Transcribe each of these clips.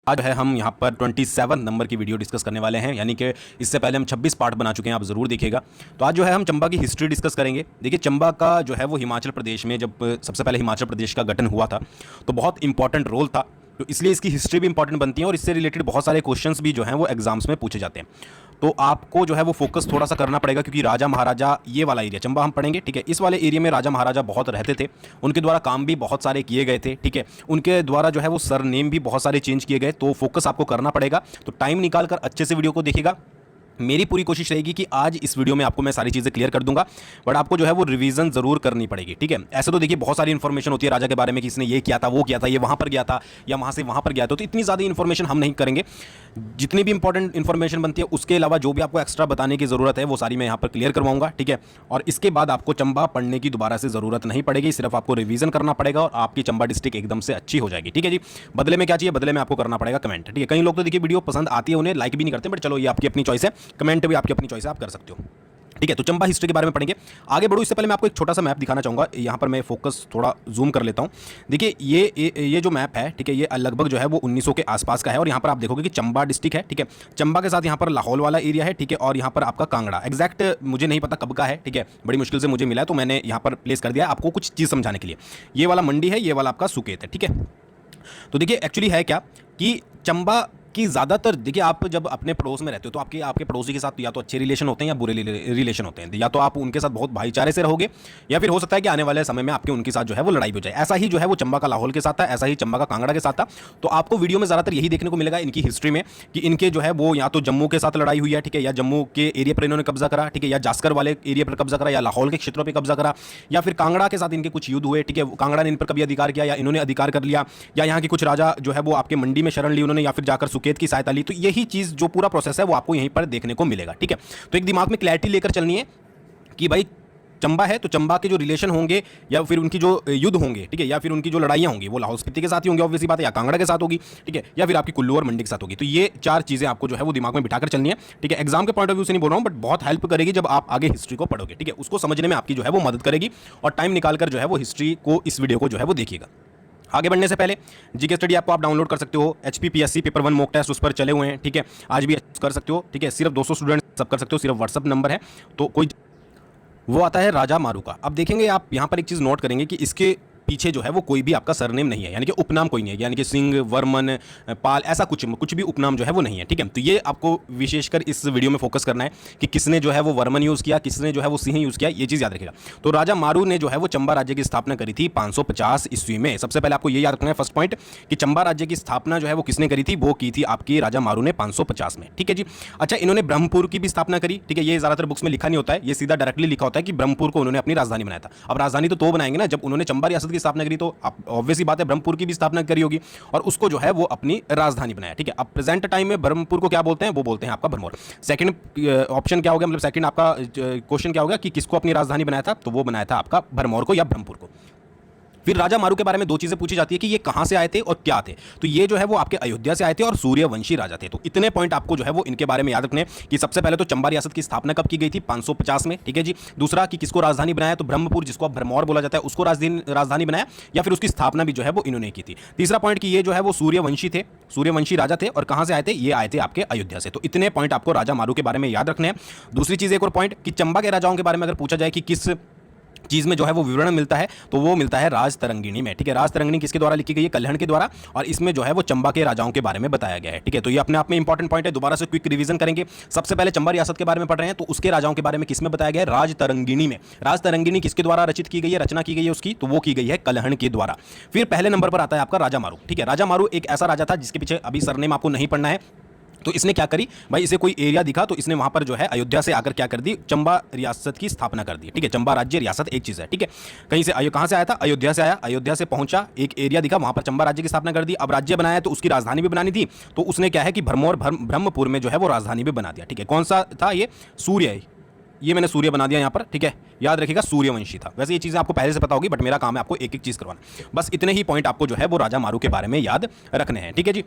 आज है हम यहाँ पर 27 नंबर की वीडियो डिस्कस करने वाले हैं, यानी कि इससे पहले हम 26 पार्ट बना चुके हैं, आप ज़रूर देखिएगा। तो आज जो है हम चंबा की हिस्ट्री डिस्कस करेंगे। देखिए चंबा का जो है वो हिमाचल प्रदेश में, जब सबसे पहले हिमाचल प्रदेश का गठन हुआ था तो बहुत इंपॉर्टेंट रोल था, तो इसलिए इसकी हिस्ट्री भी इंपॉर्टेंट बनती है और इससे रिलेटेड बहुत सारे क्वेश्चंस भी जो हैं वो एग्जाम्स में पूछे जाते हैं। तो आपको जो है वो फोकस थोड़ा सा करना पड़ेगा, क्योंकि राजा महाराजा ये वाला एरिया चंबा हम पढ़ेंगे, ठीक है। इस वाले एरिया में राजा महाराजा बहुत रहते थे, उनके द्वारा काम भी बहुत सारे किए गए थे, ठीक है। उनके द्वारा जो है वो सरनेम भी बहुत सारे चेंज किए गए, तो फोकस आपको करना पड़ेगा। तो टाइम निकाल कर अच्छे से वीडियो को देखिएगा। मेरी पूरी कोशिश रहेगी कि आज इस वीडियो में आपको मैं सारी चीज़ें क्लियर कर दूंगा, बट आपको जो है वो रिवीजन जरूर करनी पड़ेगी, ठीक है। ऐसे तो देखिए बहुत सारी इन्फॉर्मेशन होती है राजा के बारे में कि इसने ये किया था, वो किया था, ये वहां पर गया था या वहां से वहां पर गया था, तो इतनी ज़्यादा इन्फॉर्मेशन हम नहीं करेंगे। जितनी भी इंपॉर्टेंट इन्फॉर्मेशन बनती है उसके अलावा जो भी आपको एक्स्ट्रा बताने की ज़रूरत है वो सारी मैं यहाँ पर क्लियर करवाऊंगा, ठीक है। और इसके बाद आपको चंबा पढ़ने की दोबारा से ज़रूरत नहीं पड़ेगी, सिर्फ आपको रिवीजन करना पड़ेगा और आपकी चंबा डिस्ट्रिक्ट एकदम से अच्छी हो जाएगी, ठीक है जी। बदले में क्या चाहिए? बदले में आपको करना पड़ेगा कमेंट, ठीक है। कई लोग तो देखिए वीडियो पसंद आती है, उन्हें लाइक भी नहीं करते, बट चलो ये आपकी अपनी चॉइस है, कमेंट भी आपकी अपनी चॉइस है, आप कर सकते हो, ठीक है। तो चंबा हिस्ट्री के बारे में पढ़ेंगे। आगे बढ़ूँ इससे पहले मैं आपको एक छोटा सा मैप दिखाना चाहूँगा। यहाँ पर मैं फोकस थोड़ा जूम कर लेता हूँ। देखिए ये जो मैप है, ठीक है, ये लगभग जो है वो 1900 के आसपास का है और यहाँ पर आप देखोगे कि चंबा डिस्ट्रिक्ट है, ठीक है। चंबा के साथ यहाँ पर लाहौल वाला एरिया है, ठीक है, और यहाँ पर आपका कांगड़ा, एग्जैक्ट मुझे नहीं पता कब का है, ठीक है, बड़ी मुश्किल से मुझे मिला है तो मैंने यहाँ पर प्लेस कर दिया आपको कुछ चीज़ समझाने के लिए। ये वाला मंडी है, ये वाला आपका सुकेत है, ठीक है। तो देखिए एक्चुअली है क्या कि चंबा कि ज़्यादातर देखिए आप जब अपने पड़ोस में रहते हो तो आपके पड़ोसी के साथ या तो अच्छे रिलेशन होते हैं या बुरे रिलेशन होते हैं, या तो आप उनके साथ बहुत भाईचारे से रहोगे या फिर हो सकता है कि आने वाले समय में आपके उनके साथ जो है वो लड़ाई हो जाए। ऐसा ही जो है वो चंबा का लाहौल के साथ था, ऐसा ही चंबा का कांगड़ा के साथ था। तो आपको वीडियो में ज़्यादातर यही देखने को मिलेगा इनकी हिस्ट्री में कि इनके जो है वो या तो जम्मू के साथ लड़ाई हुई है, ठीक है, या जम्मू के एरिया पर इन्होंने कब्जा करा, ठीक है, या जास्कर वाले एरिया पर कब्जा करा, या लाहौल के क्षेत्रों पर कब्जा करा, या फिर कांगड़ा के साथ इनके कुछ युद्ध हुए, ठीक है, कांगड़ा ने इन पर कभी अधिकार किया या इन्होंने अधिकार कर लिया, या यहाँ के कुछ राजा जो है वो आपके मंडी में शरण ली उन्होंने, या फिर जाकर सुकेत की सहायता ली। तो यही चीज जो पूरा प्रोसेस है वो आपको यहीं पर देखने को मिलेगा, ठीक है। तो एक दिमाग में क्लैरिटी लेकर चलनी है कि भाई चंबा है तो चंबा के जो रिलेशन होंगे या फिर उनकी जो युद्ध होंगे, ठीक है, या फिर उनकी जो लड़ाइयां होंगी वो लाहौल स्पीति के साथ ही होंगे, ऑब्वियसली बात है, या कांगड़ा के साथ होगी, ठीक है, या फिर आपकी कुल्लू और मंडी के साथ होगी। तो ये चार चीजें आपको जो है वो दिमाग में बिठाकर चलनी है, ठीक है। एग्जाम के पॉइंट ऑफ व्यू से नहीं बोल रहा हूं, बट बहुत हेल्प करेगी जब आप आगे हिस्ट्री को पढ़ोगे, ठीक है, उसको समझने में आपकी जो है वो मदद करेगी। और टाइम निकालकर जो है वो हिस्ट्री को, इस वीडियो को जो है वो देखिएगा। आगे बढ़ने से पहले जीके स्टडी ऐप को आप डाउनलोड कर सकते हो, एचपीपीएससी पेपर 1 मॉक टेस्ट उस पर चले हुए हैं, ठीक है, आज भी कर सकते हो, ठीक है। सिर्फ 200 स्टूडेंट सब कर सकते हो, सिर्फ व्हाट्सअप नंबर है, तो कोई वो आता है राजा मारू का। अब देखेंगे आप यहाँ पर एक चीज़ नोट करेंगे कि इसके पीछे जो है वो कोई भी आपका सरनेम नहीं है, यानी कि उपनाम कोई नहीं है, यानी कि सिंह, वर्मन, पाल, ऐसा कुछ भी उपनाम जो है वो नहीं है, ठीक है। तो ये आपको विशेषकर इस वीडियो में फोकस करना है कि किसने जो है वो वर्मन यूज़ किया, किसने जो है वो सिंह यूज़ किया, ये चीज़ याद रखिएगा। तो राजा मारू ने जो है वो चंबा राज्य की स्थापना करी थी 550 ईस्वी में। सबसे पहले आपको ये याद रखना है फर्स्ट पॉइंट कि चंबा राज्य की स्थापना जो है वो किसने करी थी, वो की थी आपकी राजा मारू ने 550 में, ठीक है जी। अच्छा, इन्होंने ब्रह्मपुर की भी स्थापना करी, ठीक है, ये ज़्यादातर बुक्स में लिखा नहीं होता है, ये सीधा डायरेक्टली लिखा होता है कि ब्रह्मपुर को उन्होंने अपनी राजधानी बनाया था। अब राजधानी तो बनाएंगे ना, जब उन्होंने चंबा रियासत की स्थापना करी तो ऑब्वियसली बात है ब्रह्मपुर की भी स्थापना करी होगी और उसको जो है वो अपनी राजधानी बनाया, ठीक है। अब प्रेजेंट टाइम में ब्रह्मपुर को क्या बोलते हैं, वो बोलते हैं आपका भरमौर। सेकंड ऑप्शन क्या हो गया, मतलब सेकंड आपका क्वेश्चन क्या होगा कि किसको अपनी राजधानी बनाया था, तो वो बनाया था आपका भरमौर को या ब्रह्मपुर को। फिर राजा मारू के बारे में दो चीजें पूछी जाती है कि ये कहां से आए थे और क्या थे। तो ये जो है वो आपके अयोध्या से आए थे और सूर्यवंशी राजा थे। तो इतने पॉइंट आपको जो है वो इनके बारे में याद रखने कि सबसे पहले तो चंबा रियासत की स्थापना कब की गई थी, 550 में, ठीक है जी। दूसरा कि किसको राजधानी बनाया, तो ब्रह्मपुर, जिसको अब भरमौर बोला जाता है, उसको राजधानी बनाया या फिर उसकी स्थापना भी जो है वो इन्होंने की थी। तीसरा पॉइंट कि ये जो है वो सूर्यवंशी थे, सूर्यवंशी राजा थे और कहां से आए थे, ये आए थे आपके अयोध्या से। तो इतने पॉइंट आपको राजा मारू के बारे में याद रखने हैं। दूसरी चीज एक और पॉइंट कि चंबा के राजाओं के बारे में अगर पूछा जाए कि किस चीज में जो है वो विवरण मिलता है, तो वो मिलता है राज तरंगिणी में, ठीक है। राज तरंगिणी किसके द्वारा लिखी गई है, कल्हण के द्वारा, और इसमें जो है वो चंबा के राजाओं के बारे में बताया गया है, ठीक है। तो ये अपने आप में इंपॉर्टेंट पॉइंट है, दोबारा से क्विक रिवीजन करेंगे। सबसे पहले चंबा रियासत के बारे में पढ़ रहे हैं तो उसके राजाओं के बारे में किसमें बताया गया है, राज तरंगिणी में। राज तरंगिणी किसके द्वारा रचित की गई है, रचना की गई है उसकी, तो वो की गई है कल्हण के द्वारा। फिर पहले नंबर पर आता है आपका राजा मारू, ठीक है। राजा मारू एक ऐसा राजा था जिसके पीछे अभी सरनेम आपको नहीं पढ़ना है। तो इसने क्या करी भाई, इसे कोई एरिया दिखा तो इसने वहां पर जो है अयोध्या से आकर क्या कर दी, चंबा रियासत की स्थापना कर दी, ठीक है। चंबा राज्य रियासत एक चीज है, ठीक है। कहीं से कहां से आया था, अयोध्या से आया, अयोध्या से पहुंचा, एक एरिया दिखा, वहां पर चंबा राज्य की स्थापना कर दी। अब राज्य बनाया तो उसकी राजधानी भी बनानी थी, तो उसने क्या है कि भरमौर ब्रह्मपुर में जो है वो राजधानी भी बना दिया, ठीक है। कौन सा था ये, सूर्य, ये मैंने सूर्य बना दिया यहाँ पर, ठीक है। याद रखिएगा सूर्यवंशी था। वैसे ये चीजें आपको पहले से पता होगी, बट मेरा काम है आपको एक एक चीज करवाना। बस इतने ही पॉइंट आपको जो है वो राजा मारू के बारे में याद रखने हैं, ठीक है जी।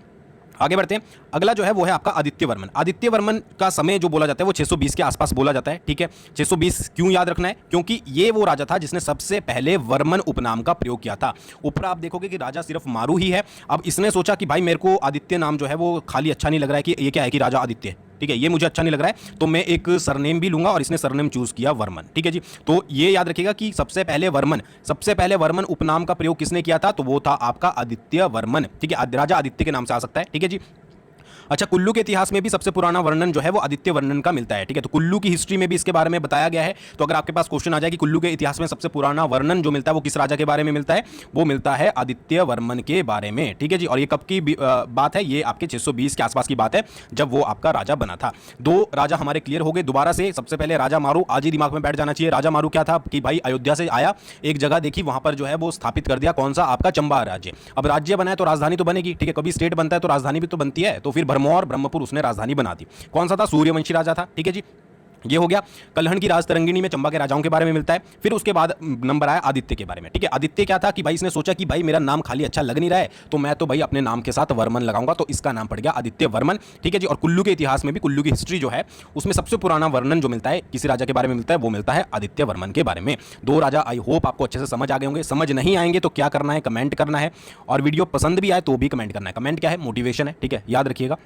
आगे बढ़ते हैं। अगला जो है वो है आपका आदित्य वर्मन। आदित्य वर्मन का समय जो बोला जाता है वो 620 के आसपास बोला जाता है, ठीक है। 620 क्यों याद रखना है? क्योंकि ये वो राजा था जिसने सबसे पहले वर्मन उपनाम का प्रयोग किया था। ऊपर आप देखोगे कि राजा सिर्फ मारू ही है। अब इसने सोचा कि भाई मेरे को आदित्य नाम जो है वो खाली अच्छा नहीं लग रहा है कि ये क्या है कि राजा आदित्य, ठीक है, ये मुझे अच्छा नहीं लग रहा है, तो मैं एक सरनेम भी लूंगा, और इसने सरनेम चूज किया वर्मन, ठीक है जी। तो ये याद रखिएगा कि सबसे पहले वर्मन उपनाम का प्रयोग किसने किया था? तो वो था आपका आदित्य वर्मन, ठीक है। राजा आदित्य के नाम से आ सकता है, ठीक है जी। अच्छा, कुल्लू के इतिहास में भी सबसे पुराना वर्णन जो है वो आदित्य वर्णन का मिलता है, ठीक है। तो कुल्लू की हिस्ट्री में भी इसके बारे में बताया गया है। तो अगर आपके पास क्वेश्चन आ जाए कि कुल्लू के इतिहास में सबसे पुराना वर्णन जो मिलता है वो किस राजा के बारे में मिलता है, वो मिलता है आदित्य वर्मन के बारे में, ठीक है जी। और ये कब की बात है? ये आपके 620 के आसपास की बात है, जब वो आपका राजा बना था। दो राजा हमारे क्लियर हो गए दोबारा से। सबसे पहले राजा मारू, आज ही दिमाग में बैठ जाना चाहिए। राजा मारू क्या था कि भाई अयोध्या से आया, एक जगह देखी, वहां पर जो है वो स्थापित कर दिया, कौन सा? आपका चंबा राज्य। अब राज्य बना है तो राजधानी तो बनेगी, ठीक है। कभी स्टेट बनता है तो राजधानी भी तो बनती है। तो फिर भरमौर ब्रह्मपुर उसने राजधानी बना दी। कौन सा था? सूर्यवंशी राजा था, ठीक है जी। ये हो गया। कलहण की राजतरंगिणी में चंबा के राजाओं के बारे में मिलता है। फिर उसके बाद नंबर आया आदित्य के बारे में, ठीक है। आदित्य क्या था कि भाई इसने सोचा कि भाई मेरा नाम खाली अच्छा लग नहीं रहा है, तो मैं तो भाई अपने नाम के साथ वर्मन लगाऊंगा, तो इसका नाम पड़ गया आदित्य वर्मन, ठीक है जी। और कुल्लू के इतिहास में भी, कुल्लू की हिस्ट्री जो है उसमें सबसे पुराना वर्णन जो मिलता है किसी राजा के बारे में मिलता है, वो मिलता है आदित्य वर्मन के बारे में। दो राजा आई होप आपको अच्छे से समझ आ गए होंगे। समझ नहीं आएंगे तो क्या करना है? कमेंट करना है। और वीडियो पसंद भी आए तो भी कमेंट करना है। कमेंट क्या है? मोटिवेशन है, ठीक है, याद रखिएगा।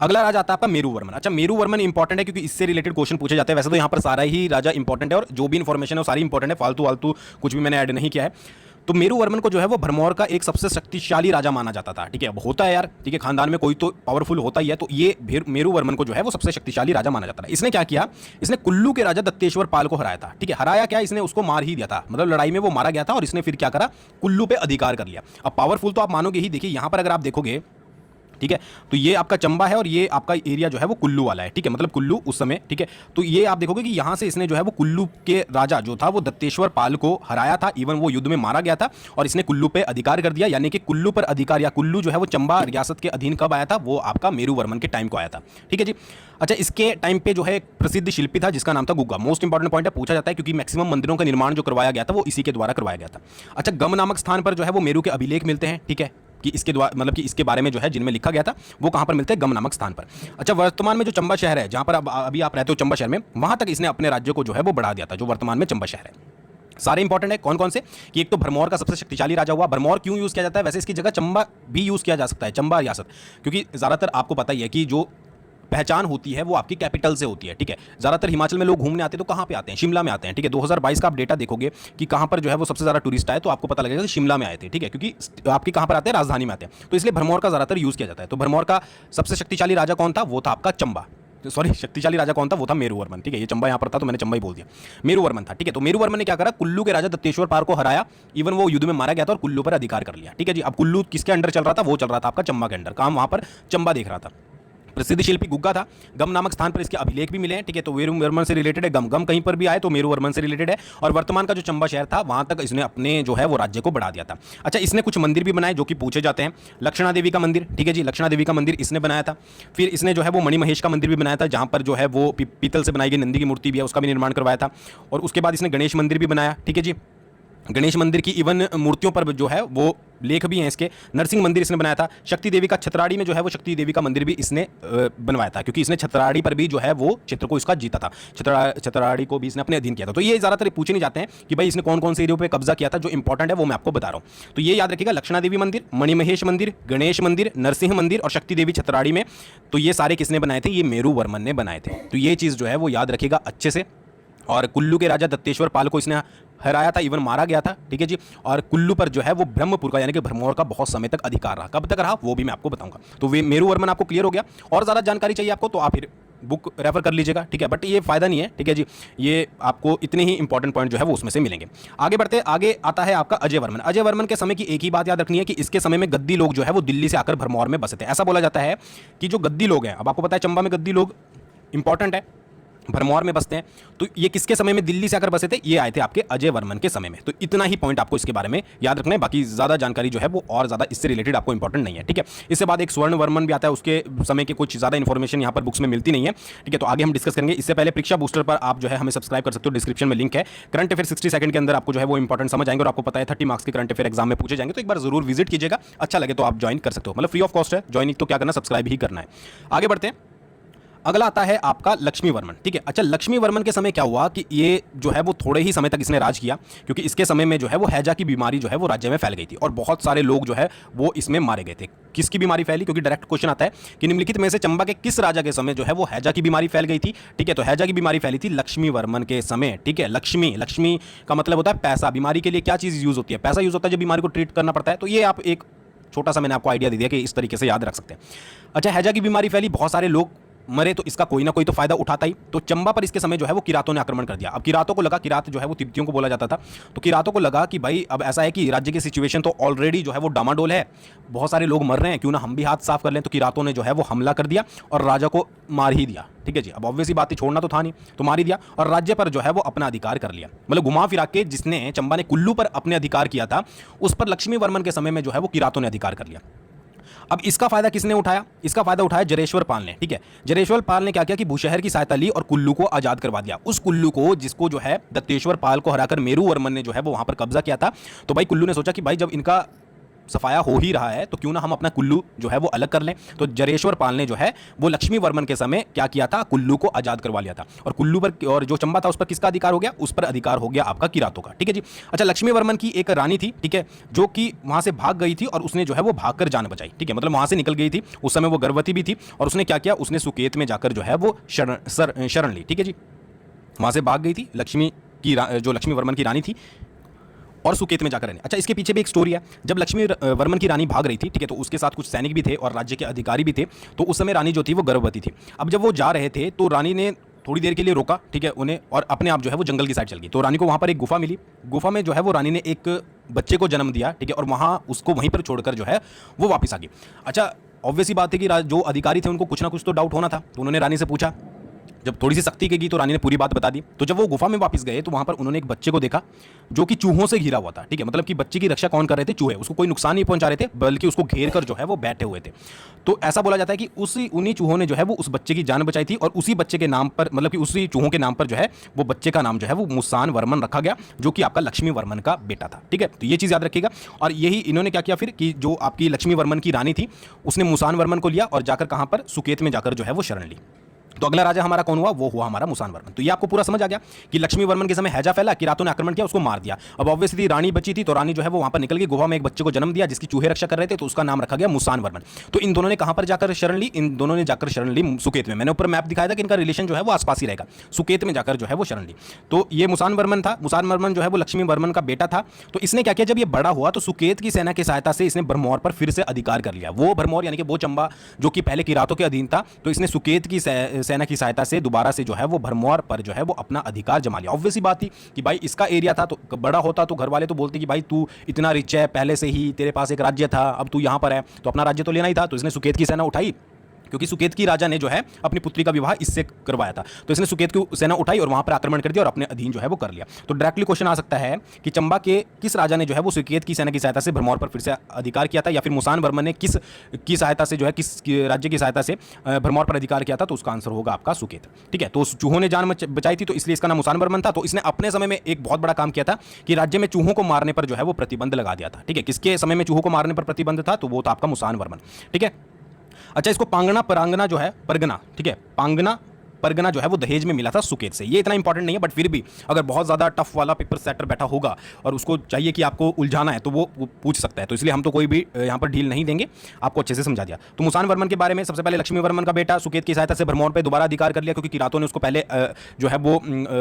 अगला राजा आता है आपका मेरू वर्मन। अच्छा, मेरू वर्मन इंपॉर्टेंट है क्योंकि इससे रिलेटेड क्वेश्चन पूछे जाते हैं। वैसे तो यहाँ पर सारा ही राजा इंपॉर्टेंट है और जो भी इंफॉर्मेशन है वो सारी इंपॉर्टेंट है, फालतू वालतू कुछ भी मैंने ऐड नहीं किया है। तो मेरू वर्मन को जो है वो भरमौर का एक सबसे शक्तिशाली राजा माना जाता था, ठीक है। अब होता है यार, ठीक है, खानदान में कोई तो पावरफुल होता ही है, तो ये मेरू वर्मन को जो है वो सबसे शक्तिशाली राजा माना जाता था। इसने क्या किया? इसने कुल्लू के राजा दत्तेश्वर पाल को हराया था, ठीक है। हराया क्या? इसने उसको मार ही दिया था, मतलब लड़ाई में वो मारा गया था, और इसने फिर क्या करा? कुल्लू पे अधिकार कर लिया। अब पावरफुल तो आप मानोगे ही। देखिए यहां पर अगर आप देखोगे, ठीक है, तो ये आपका चंबा है और ये आपका एरिया जो है वो कुल्लू वाला है, ठीक है, मतलब कुल्लू उस समय, ठीक है। तो ये आप देखोगे कि यहां से इसने जो है वो कुल्लू के राजा जो था वो दत्तेश्वर पाल को हराया था, इवन वो युद्ध में मारा गया था, और इसने कुल्लू पे अधिकार कर दिया। यानी कि कुल्लू पर अधिकार, या कुल्लू जो है वो चंबा रियासत के अधीन कब आया था? वो आपका मेरू वर्मन के टाइम को आया था, ठीक है जी। अच्छा, इसके टाइम पे जो है एक प्रसिद्ध शिल्पी था जिसका नाम था गुग्गा। मोस्ट इंपॉर्टेंट पॉइंट है, पूछा जाता है क्योंकि मैक्सिमम मंदिरों का निर्माण जो करवाया गया था वो इसी के द्वारा करवाया गया था। अच्छा, गम नामक स्थान पर जो है वो मेरू के अभिलेख मिलते हैं, ठीक है, कि इसके द्वारा मतलब कि इसके बारे में जो है जिनमें लिखा गया था वो कहां पर मिलते हैं? गम नामक स्थान पर। अच्छा, वर्तमान में जो चंबा शहर है, जहां पर अभी आप रहते हो चंबा शहर में, वहां तक इसने अपने राज्य को जो है वो बढ़ा दिया था, जो वर्तमान में चंबा शहर है। सारे इंपॉर्टेंट है। कौन कौन से? कि एक तो भरमौर का सबसे शक्तिशाली राजा हुआ। भरमौर क्यों यूज किया जाता है? वैसे इसकी जगह चंबा भी यूज किया जा सकता है, चंबा रियासत, क्योंकि ज्यादातर आपको पता ही है कि जो पहचान होती है वो आपकी कैपिटल से होती है, ठीक है। ज़्यादातर हिमाचल में लोग घूमने आते हैं तो कहाँ पे आते हैं? शिमला में आते हैं, ठीक है। 2022 का आप डेटा देखोगे कि कहाँ पर जो है वो सबसे ज़्यादा टूरिस्ट आए, तो आपको पता लगेगा कि शिमला में आए थे, ठीक है, क्योंकि आपकी कहाँ पर आते हैं? राजधानी में आते हैं। तो इसलिए भरमौर का ज़्यादातर यूज़ किया जाता है। तो भरमौर का सबसे शक्तिशाली राजा कौन था? वो था आपका चंबा। सॉरी, शक्तिशाली राजा कौन था? वो था मेरू वर्मन, ठीक है। ये चंबा यहाँ पर था तो मैंने चंबा ही बोल दिया। मेरू वर्मन था, ठीक है। तो मेरू वर्मन ने क्या करा? कुल्लू के राजा दत्तेश्वर पाल को हराया, इवन वो युद्ध में मारा गया था, और कुल्लू पर अधिकार कर लिया, ठीक है जी। अब कुल्लू किसके अंडर चल रहा था? वो चल रहा था आपका चंबा के अंडर। काम वहां पर चंबा देख रहा था। प्रसिद्ध शिल्पी गुग्गा था। गम नामक स्थान पर इसके अभिलेख भी मिले हैं, ठीक है। तो मेरू वर्मन से रिलेटेड है। गम कहीं पर भी आए तो मेरू वर्मन से रिलेटेड है। और वर्तमान का जो चंबा शहर था वहां तक इसने अपने जो है वो राज्य को बढ़ा दिया था। अच्छा, इसने कुछ मंदिर भी बनाए जो कि पूछे जाते हैं। लक्षणा देवी का मंदिर, ठीक है जी, लक्षणा देवी का मंदिर इसने बनाया था। फिर इसने जो है वो मणिमहेश का मंदिर भी बनाया था, जहां पर जो है वो पीतल से बनाई गई नंदी की मूर्ति भी है, उसका भी निर्माण करवाया था। और उसके बाद इसने गणेश मंदिर भी बनाया, ठीक है जी। गणेश मंदिर की इवन मूर्तियों पर जो है वो लेख भी हैं इसके। नरसिंह मंदिर इसने बनाया था। शक्ति देवी का छतराड़ी में जो है वो शक्ति देवी का मंदिर भी इसने बनवाया था, क्योंकि इसने छतराड़ी पर भी जो है वो क्षेत्र को इसका जीता था। छतराड़ी को भी इसने अपने अधीन किया था। तो ये ज़्यादातर पूछे नहीं जाते हैं कि भाई इसने कौन कौन से एरियो पे कब्जा किया था। जो इंपॉर्टेंट है वो मैं आपको बता रहा हूँ। तो ये याद रखिएगा, लक्षणा देवी मंदिर, मणिमहेश मंदिर, गणेश मंदिर, नरसिंह मंदिर और शक्ति देवी छतराड़ी में। तो ये सारे किसने बनाए थे? ये मेरू वर्मन ने बनाए थे। तो ये चीज़ जो है वो याद रखिएगा अच्छे से। और कुल्लू के राजा दत्तेश्वर पाल को इसने हराया था, इवन मारा गया था, ठीक है जी। और कुल्लू पर जो है वो ब्रह्मपुर का यानी कि भरमौर का बहुत समय तक अधिकार रहा। कब तक रहा वो भी मैं आपको बताऊंगा। तो वे मेरू वर्मन आपको क्लियर हो गया। और ज़्यादा जानकारी चाहिए आपको तो आप फिर बुक रेफर कर लीजिएगा, ठीक है। बट ये फायदा नहीं है, ठीक है जी। ये आपको इतने ही इंपॉर्टेंट पॉइंट जो है वो उसमें से मिलेंगे। आगे बढ़ते, आगे आता है आपका अजय वर्मन। अजय वर्मन के समय की एक ही बात याद रखनी है कि इसके समय में गद्दी लोग जो है वो दिल्ली से आकर भरमौर में बसे थे। ऐसा बोला जाता है कि जो गद्दी लोग हैं, अब आपको पता है चंबा में गद्दी लोग इंपॉर्टेंट है, भरमौर में बसते हैं। तो ये किसके समय में दिल्ली से आकर बसे थे? ये आए थे आपके अजय वर्मन के समय में। तो इतना ही पॉइंट आपको इसके बारे में याद रखना है, बाकी ज़्यादा जानकारी जो है वो और ज़्यादा इससे रिलेटेड आपको इंपॉर्टेंट नहीं है, ठीक है। इसके बाद एक स्वर्ण वर्मन भी आता है, उसके समय की कुछ ज़्यादा इन्फॉर्मेशन यहाँ पर बुक्स में मिलती नहीं है, ठीक है। तो आगे हम डिस्कस करेंगे। इससे पहले परीक्षा बूस्टर पर आप जो है हमें सब्सक्राइब कर सकते हो, डिस्क्रिप्शन में लिंक है। करंट अफेयर 60 सेकंड के अंदर आपको जो है वो इंपॉर्टेंट समझ आएंगे और आपको पता है 30 मार्क्स के करंट अफेयर एग्जाम में पूछे जाएंगे। तो एक बार जरूर विजिट कीजिएगा, अच्छा लगे तो आप ज्वाइन कर सकते हो, मतलब फ्री ऑफ कॉस्ट है, ज्वाइन तो क्या करना, सब्सक्राइब ही करना है। आगे बढ़ते हैं। अगला आता है आपका लक्ष्मी वर्मन, ठीक है। अच्छा, लक्ष्मी वर्मन के समय क्या हुआ कि ये जो है वो थोड़े ही समय तक इसने राज किया, क्योंकि इसके समय में जो है वो हैजा की बीमारी जो है वो राज्य में फैल गई थी और बहुत सारे लोग जो है वो इसमें मारे गए थे। किसकी बीमारी फैली? क्योंकि डायरेक्ट क्वेश्चन आता है कि निम्नलिखित में से चंबा के किस राजा के समय जो है वो हैजा की बीमारी फैल गई थी, ठीक है। तो हैजा की बीमारी फैली थी लक्ष्मी वर्मन के समय, ठीक है। लक्ष्मी, लक्ष्मी का मतलब होता है पैसा। बीमारी के लिए क्या चीज़ यूज़ होती है? पैसा यूज़ होता है जब बीमारी को ट्रीट करना पड़ता है। तो ये आप एक छोटा सा मैंने आपको आइडिया दे दिया कि इस तरीके से याद रख सकते हैं। अच्छा, हैजा की बीमारी फैली, बहुत सारे लोग मरे, तो इसका कोई ना कोई तो फायदा उठाता ही। तो चंबा पर इसके समय जो है वो किरातों ने आक्रमण कर दिया। अब किरातों को लगा, किरात जो है वो तिब्बतियों को बोला जाता था, तो किरातों को लगा कि भाई अब ऐसा है कि राज्य की सिचुएशन तो ऑलरेडी जो है वो डामाडोल है, बहुत सारे लोग मर रहे हैं, क्यों ना हम भी हाथ साफ कर लें। तो किरातों ने जो है वो हमला कर दिया और राजा को मार ही दिया, ठीक है जी। अब ऑब्वियसली बात थी, छोड़ना तो था नहीं, तो मार ही दिया और राज्य पर जो है वो अपना अधिकार कर लिया। मतलब घुमा फिरा के जिसने चंबा ने कुल्लू पर अपने अधिकार किया था, उस पर लक्ष्मी वर्मन के समय में जो है वो किरातों ने अधिकार कर लिया। अब इसका फायदा किसने उठाया? इसका फायदा उठाया जरेश्वर पाल ने, ठीक है। जरेश्वर पाल ने क्या किया कि भूशहर की सहायता ली और कुल्लू को आजाद करवा दिया। उस कुल्लू को जिसको जो है दत्तेश्वर पाल को हराकर मेरू वर्मन ने जो है वो वहां पर कब्जा किया था। तो भाई कुल्लू ने सोचा कि भाई जब इनका सफाया हो ही रहा है तो क्यों ना हम अपना कुल्लू जो है वो अलग कर लें। तो जरेश्वर पाल ने जो है वो लक्ष्मी वर्मन के समय क्या किया था, कुल्लू को आजाद करवा लिया था और कुल्लू पर और जो चंबा था उस पर किसका अधिकार हो गया? उस पर अधिकार हो गया आपका किरातों का, ठीक है जी। अच्छा, लक्ष्मी वर्मन की एक रानी थी, ठीक है, जो कि वहां से भाग गई थी और उसने जो है वो भागकर जान बचाई, ठीक है। मतलब वहां से निकल गई थी, उस समय वो गर्भवती भी थी और उसने क्या किया, उसने सुकेत में जाकर जो है वो शरण ली, ठीक है जी। वहां से भाग गई थी लक्ष्मी की जो लक्ष्मी वर्मन की रानी थी और सुकेत में जाकर रहने। अच्छा, इसके पीछे भी एक स्टोरी है। जब लक्ष्मी वर्मन की रानी भाग रही थी, ठीक है, तो उसके साथ कुछ सैनिक भी थे और राज्य के अधिकारी भी थे। तो उस समय रानी जो थी वो गर्भवती थी। अब जब वो जा रहे थे तो रानी ने थोड़ी देर के लिए रोका, ठीक है, उन्हें, और अपने आप जो है वो जंगल की साइड चल गई। तो रानी को वहाँ पर एक गुफा मिली। गुफा में जो है वो रानी ने एक बच्चे को जन्म दिया, ठीक है, और वहाँ उसको वहीं पर छोड़कर जो है वो वापस आ गई। अच्छा, ऑब्वियसली बात है कि जो अधिकारी थे उनको कुछ ना कुछ तो डाउट होना था, तो उन्होंने रानी से पूछा। जब थोड़ी सी सख्ती की तो रानी ने पूरी बात बता दी। तो जब वो गुफा में वापस गए तो वहां पर उन्होंने एक बच्चे को देखा जो कि चूहों से घिरा हुआ था, ठीक है। मतलब कि बच्चे की रक्षा कौन कर रहे थे? चूहे। उसको कोई नुकसान नहीं पहुंचा रहे थे, बल्कि उसको घेर कर जो है वो बैठे हुए थे। तो ऐसा बोला जाता है कि उन्हीं चूहों ने जो है वो उस बच्चे की जान बचाई थी और उसी बच्चे के नाम पर, मतलब कि उसी चूहों के नाम पर जो है वो बच्चे का नाम जो है वो मुसान वर्मन रखा गया, जो कि आपका लक्ष्मी वर्मन का बेटा था, ठीक है। तो ये चीज़ याद रखिएगा। और यही इन्होंने क्या किया फिर कि जो आपकी लक्ष्मी वर्मन की रानी थी उसने मुसान वर्मन को लिया और जाकर कहाँ पर, सुकेत में जाकर जो है वो शरण ली। तो अगला राजा हमारा कौन हुआ? वो हुआ हमारा मुसान वर्मन। तो ये आपको पूरा समझ आ गया कि लक्ष्मी वर्मन के समय हैजा फैला, किरातों ने आक्रमण किया, उसको मार दिया। अब ऑब्वियसली रानी बची थी, तो रानी जो है वो वहां पर निकल गई, गुफा में एक बच्चे को जन्म दिया जिसकी चूहे रक्षा कर रहे थे, तो उसका नाम रखा गया मुसान वर्मन। तो इन दोनों ने कहां पर जाकर शरण ली? इन दोनों ने जाकर शरण ली सुकेत में। मैंने ऊपर मैप दिखाया था कि इनका रिलेशन जो है वो आसपास ही रहेगा। सुकेत में जाकर जो है वो शरण ली। तो ये मुसान वर्मन था। मुसान वर्मन जो है वो लक्ष्मी वर्मन का बेटा था। तो इसने क्या किया, जब ये बड़ा हुआ तो सुकेत की सेना की सहायता से इसने भरमौर पर फिर से अधिकार कर लिया। वो भरमौर यानी कि वो चंबा जो कि पहले किरातों के अधीन था, तो इसने सुकेत की सेना की सहायता से दोबारा से जो है वो भरमौर पर जो है वो अपना अधिकार जमा लिया। ऑब्वियसली बात थी कि भाई इसका एरिया था, तो बड़ा होता तो घर वाले तो बोलते कि भाई तू इतना रिच है, पहले से ही तेरे पास एक राज्य था, अब तू यहां पर है तो अपना राज्य तो लेना ही था। तो इसने सुकेत की सेना उठाई, क्योंकि सुकेत की राजा ने जो है अपनी पुत्री का विवाह इससे करवाया था। तो इसने सुकेत की सेना उठाई और वहां पर आक्रमण कर दिया और अपने अधीन जो है वो कर लिया। तो डायरेक्टली क्वेश्चन आ सकता है कि चंबा के किस राजा ने जो है वो सुकेत की सेना की सहायता से भरमौर पर फिर से अधिकार किया था, या फिर मुसान वर्मन ने किस की सहायता से जो है किस राज्य की सहायता से भरमौर पर अधिकार किया था? तो उसका आंसर होगा आपका सुकेत, ठीक है। तो चूहों ने जान बचाई थी, तो इसलिए इसका नाम मुसान वर्मन था। तो इसने अपने समय में एक बहुत बड़ा काम किया था कि राज्य में चूहों को मारने पर जो है वो प्रतिबंध लगा दिया था, ठीक है। किसके समय में चूहों को मारने पर प्रतिबंध था? तो वो था आपका मुसान वर्मन, ठीक है। अच्छा, इसको पांगना परांगना जो है परगना, ठीक है, पांगना परगना जो है वो दहेज में मिला था सुकेत से। ये इतना इंपॉर्टेंट नहीं है, बट फिर भी अगर बहुत ज़्यादा टफ वाला पेपर सेटर बैठा होगा और उसको चाहिए कि आपको उलझाना है तो वो पूछ सकता है। तो इसलिए हम तो कोई भी यहाँ पर ढील नहीं देंगे, आपको अच्छे से समझा दिया। तो मुसान वर्मन के बारे में सबसे पहले लक्ष्मी वर्मन का बेटा सुकेत की सहायता से भरमौर पर दोबारा अधिकार कर लिया, क्योंकि किरातों ने उसको पहले जो है वो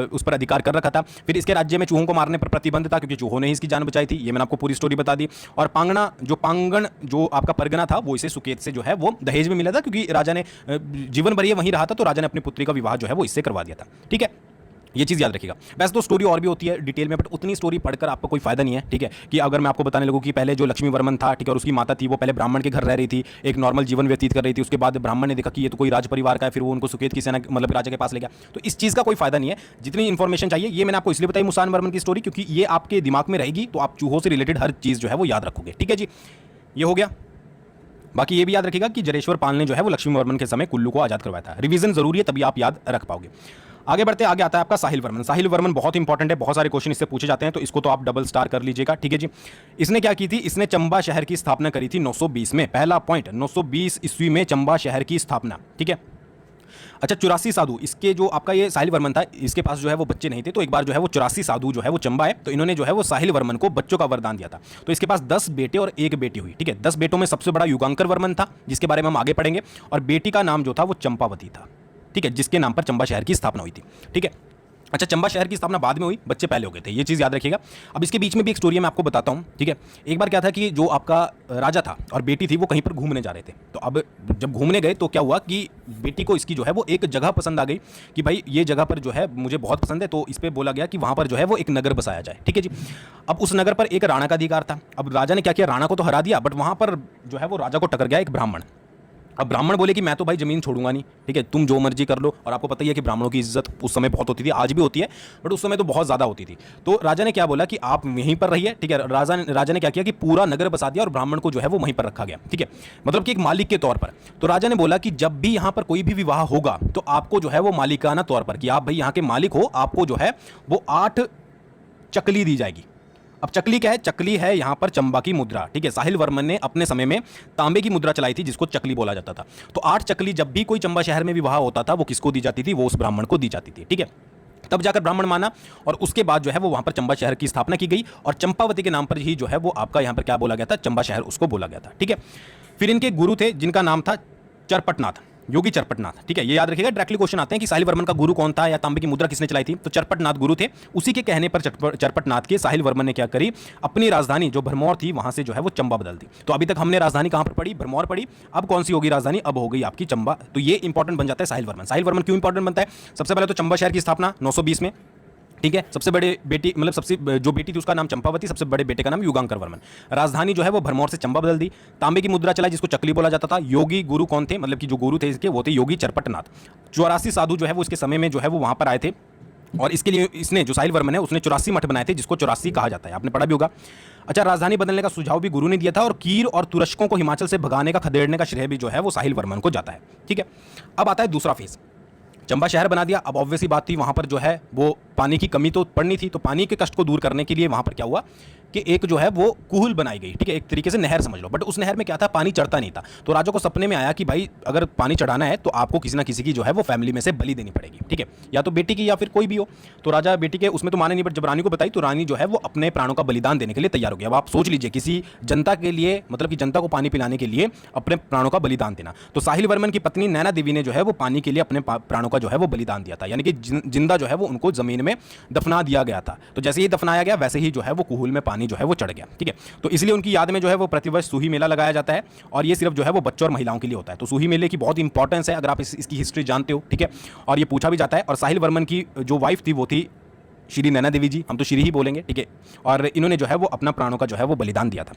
उस पर अधिकार कर रखा था। फिर इसके राज्य में चूहों को मारने पर प्रतिबंध था, क्योंकि चूहों ने ही इसकी जान बचाई थी। ये मैंने आपको पूरी स्टोरी बता दी। और पांगण जो आपका परगना था वो इसे सुकेत से जो है वो दहेज में मिला था, क्योंकि राजा ने जीवन भर ये वहीं रहा था, तो राजा ने अपनी पुत्री का विवाह जो है वो इससे करवा दिया था, ठीक है। ये चीज़ याद रखिएगा। वैसे तो स्टोरी और भी होती है डिटेल में, बट उतनी स्टोरी पढ़कर आपको कोई फायदा नहीं है, ठीक है। कि अगर मैं आपको बताने लगूँ कि पहले जो लक्ष्मी वर्मन था, ठीक है, और उसकी माता थी, वो पहले ब्राह्मण के घर रह रही थी, एक नॉर्मल जीवन व्यतीत कर रही थी। उसके बाद ब्राह्मण ने देखा कि ये तो कोई राज परिवार का है, फिर वो उनको सुकेत की सेना मतलब राजा के पास ले गया। तो इस चीज़ का कोई फायदा नहीं है। जितनी इन्फॉर्मेशन चाहिए ये मैंने आपको इसलिए बताई मुसान वर्मन की स्टोरी, क्योंकि ये आपके दिमाग में रहेगी, तो आप चूहों से रिलेटेड हर चीज़ जो है वो याद रखोगे, ठीक है जी। ये हो गया। बाकी ये भी याद रखिएगा कि जरेश्वर पाल ने जो है वो लक्ष्मी वर्मन के समय कुल्लू को आजाद करवाया था। रिवीजन जरूरी है, तभी आप याद रख पाओगे। आगे बढ़ते आगे आता है आपका साहिल वर्मन। साहिल वर्मन बहुत इंपॉर्टेंट है, बहुत सारे क्वेश्चन इससे पूछे जाते हैं, तो इसको तो आप डबल स्टार कर लीजिएगा, ठीक है जी। इसने क्या की थी, इसने चंबा शहर की स्थापना करी थी 920 में। पहला पॉइंट, 920 ईस्वी में चंबा शहर की स्थापना, ठीक है। अच्छा, 84 साधु, इसके जो आपका ये साहिल वर्मन था, इसके पास जो है वो बच्चे नहीं थे, तो एक बार जो है वो 84 साधु जो है वो चंबा है, तो इन्होंने जो है वो साहिल वर्मन को बच्चों का वरदान दिया था। तो इसके पास 10 बेटे और एक बेटी हुई, ठीक है। 10 बेटों में सबसे बड़ा युगांकर वर्मन था, जिसके बारे में हम आगे पढ़ेंगे, और बेटी का नाम जो था वो चंपावती था, ठीक है, जिसके नाम पर चंबा शहर की स्थापना हुई थी, ठीक है। अच्छा, चंबा शहर की स्थापना बाद में हुई, बच्चे पहले हो गए थे, ये चीज़ याद रखिएगा। अब इसके बीच में भी एक स्टोरी मैं आपको बताता हूँ, ठीक है। एक बार क्या था कि जो आपका राजा था और बेटी थी वो कहीं पर घूमने जा रहे थे, तो अब जब घूमने गए तो क्या हुआ कि बेटी को इसकी जो है वो एक जगह पसंद आ गई कि भाई ये जगह पर जो है मुझे बहुत पसंद है, तो इस पर बोला गया कि वहाँ पर जो है वो एक नगर बसाया जाए, ठीक है जी। अब उस नगर पर एक राणा का अधिकार था। अब राजा ने क्या किया, राणा को तो हरा दिया, बट वहाँ पर जो है वो राजा को टकर गया एक ब्राह्मण। अब ब्राह्मण बोले कि मैं तो भाई जमीन छोड़ूंगा नहीं, ठीक है, तुम जो मर्जी कर लो। और आपको पता ही है कि ब्राह्मणों की इज्जत उस समय बहुत होती थी, आज भी होती है, बट उस समय तो बहुत ज़्यादा होती थी। तो राजा ने क्या बोला कि आप यहीं पर रहिए, ठीक है। राजा ने क्या किया कि पूरा नगर बसा दिया और ब्राह्मण को जो है वो वहीं पर रखा गया, ठीक है, मतलब कि एक मालिक के तौर पर। तो राजा ने बोला कि जब भी यहाँ पर कोई भी विवाह होगा तो आपको जो है वो मालिकाना तौर पर, कि आप भाई यहाँ के मालिक हो, आपको जो है वो 8 चकली दी जाएगी। अब चकली क्या है, चकली है यहाँ पर चंबा की मुद्रा, ठीक है। साहिल वर्मन ने अपने समय में तांबे की मुद्रा चलाई थी, जिसको चकली बोला जाता था। तो 8 चकली जब भी कोई चंबा शहर में विवाह होता था वो किसको दी जाती थी, वो उस ब्राह्मण को दी जाती थी, ठीक है। तब जाकर ब्राह्मण माना, और उसके बाद जो है वो वहां पर चंबा शहर की स्थापना की गई, और चंपावती के नाम पर ही जो है वो आपका यहाँ पर क्या बोला गया था, चंबा शहर उसको बोला गया था, ठीक है। फिर इनके गुरु थे जिनका नाम था चरपटनाथ, योगी चरपटनाथ, ठीक है। ये याद रखिएगा, डायरेक्टली क्वेश्चन आते हैं कि साहिल वर्मन का गुरु कौन था या तांबे की मुद्रा किसने चलाई थी, तो चरपटनाथ गुरु थे। उसी के कहने पर चरपटनाथ के साहिल वर्मन ने क्या करी, अपनी राजधानी जो भरमौर थी वहां से जो है वो चंबा बदल दी। तो अभी तक हमने राजधानी कहां पर पड़ी, भरमौर पड़ी। अब कौन सी होगी राजधानी, अब हो गई आपकी चंबा। तो ये इंपॉर्टेंट बन जाता है साहिल वर्मन। साहिल वर्मन क्यों इंपॉर्टेंट बनता है, सबसे पहले तो चंबा शहर की स्थापना 920 में, ठीक है। सबसे बड़े बेटी मतलब सबसे जो बेटी थी उसका नाम चंपावती, सबसे बड़े बेटे का नाम युगांकर वर्मन। राजधानी जो है वो भरमौर से चंबा बदल दी। तांबे की मुद्रा चलाई जिसको चकली बोला जाता था। योगी गुरु कौन थे, मतलब कि जो गुरु थे इसके वो थे योगी चरपटनाथ। 84 साधु जो है वो इसके समय में जो है वो वहां पर आए थे, और इसके लिए इसने जो साहिल वर्मन है उसने 84 मठ बनाए थे, जिसको 84 कहा जाता है, आपने पढ़ा भी होगा। अच्छा, राजधानी बदलने का सुझाव भी गुरु ने दिया था, और कीर और तुरस्कों को हिमाचल से भगाने का, खदेड़ने का श्रेय भी जो है वो साहिल वर्मन को जाता है, ठीक है। अब आता है दूसरा फेज, चंबा शहर बना दिया। अब ऑब्वियसली बात थी वहां पर जो है वो पानी की कमी तो पड़नी थी, तो पानी के कष्ट को दूर करने के लिए वहां पर क्या हुआ कि एक जो है वो कुहल बनाई गई, ठीक है, एक तरीके से नहर समझ लो। बट उस नहर में क्या था, पानी चढ़ता नहीं था। तो राजा को सपने में आया कि भाई अगर पानी चढ़ाना है तो आपको किसी ना किसी की जो है वो फैमिली में से बलि देनी पड़ेगी, ठीक है, या तो बेटी की या फिर कोई भी हो। तो राजा बेटी के उसमें तो माने नहीं, बट जब रानी को बताई तो रानी जो है वो अपने प्राणों का बलिदान देने के लिए तैयार हो गया। अब आप सोच लीजिए, किसी जनता के लिए, मतलब कि जनता को पानी पिलाने के लिए अपने प्राणों का बलिदान देना। तो साहिल वर्मन की पत्नी नैना देवी ने जो है वो पानी के लिए अपने प्राणों का जो है वो बलिदान दिया था, यानी कि जिंदा जो है वो उनको जमीन में दफना दिया गया था। तो जैसे ही दफनाया गया वैसे ही जो है वो कुहल में पानी जो है वो चढ़ गया, ठीक है। तो इसलिए उनकी याद में जो है वो प्रतिवर्ष सूही मेला लगाया जाता है, और ये सिर्फ जो है वो बच्चों और महिलाओं के लिए होता है। तो सूही मेले की बहुत इंपॉर्टेंस है अगर आप इसकी हिस्ट्री जानते हो, ठीक है, और ये पूछा भी जाता है। और साहिल वर्मन की जो वाइफ थी वो थी श्री नैना देवी जी, हम तो श्री ही बोलेंगे, ठीक है, और इन्होंने जो है वो अपना प्राणों का जो है वो बलिदान दिया था,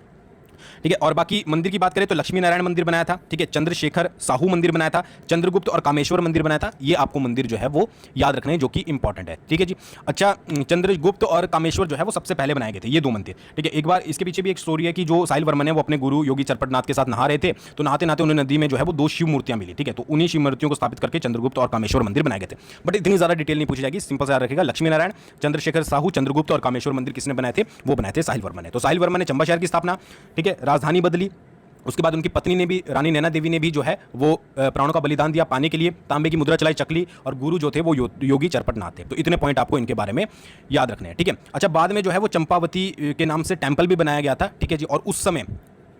ठीक है। और बाकी मंदिर की बात करें तो लक्ष्मी नारायण मंदिर बनाया था, ठीक है, चंद्रशेखर साहू मंदिर बनाया था, चंद्रगुप्त और कामेश्वर मंदिर बनाया था। ये आपको मंदिर जो है वो याद रखने जो कि इंपॉर्टेंट है, ठीक है जी। अच्छा, चंद्रगुप्त और कामेश्वर जो है वो सबसे पहले बनाए गए थे ये 2 मंदिर, ठीक है। एक बार इसके पीछे भी एक स्टोरी है कि जो साहिल वर्मन है वो अपने गुरु योगी चरपटनाथ के साथ नहा रहे थे, तो नहाते नहाते उन्हें नदी में जो है वो 2 शिव मूर्तियां मिली, ठीक है। तो उन्हीं शिव मूर्तियों को स्थापित करके चंद्रगुप्त और कामेश्वर मंदिर बनाए गए थे। बट इतनी ज्यादा डिटेल नहीं पूछी जाएगी, सिंपल से याद रखेगा, लक्ष्मी नारायण, चंद्रशेखर साहू, चंद्रगुप्त और कामेश्वर मंदिर किसने बनाए थे, वो बनाए थे साहिल वर्मन ने। तो साहिल वर्मन ने चंबा शहर की स्थापना, ठीक है, राजधानी बदली, उसके बाद उनकी पत्नी ने भी, रानी नैना देवी ने भी जो है वो प्राणों का बलिदान दिया पानी के लिए, तांबे की मुद्रा चलाई चकली, और गुरु जो थे वो योगी चरपटनाथ थे। तो इतने पॉइंट आपको इनके बारे में याद रखने हैं, ठीक है। अच्छा, बाद में जो है वो चंपावती के नाम से टेम्पल भी बनाया गया था, ठीक है जी। और उस समय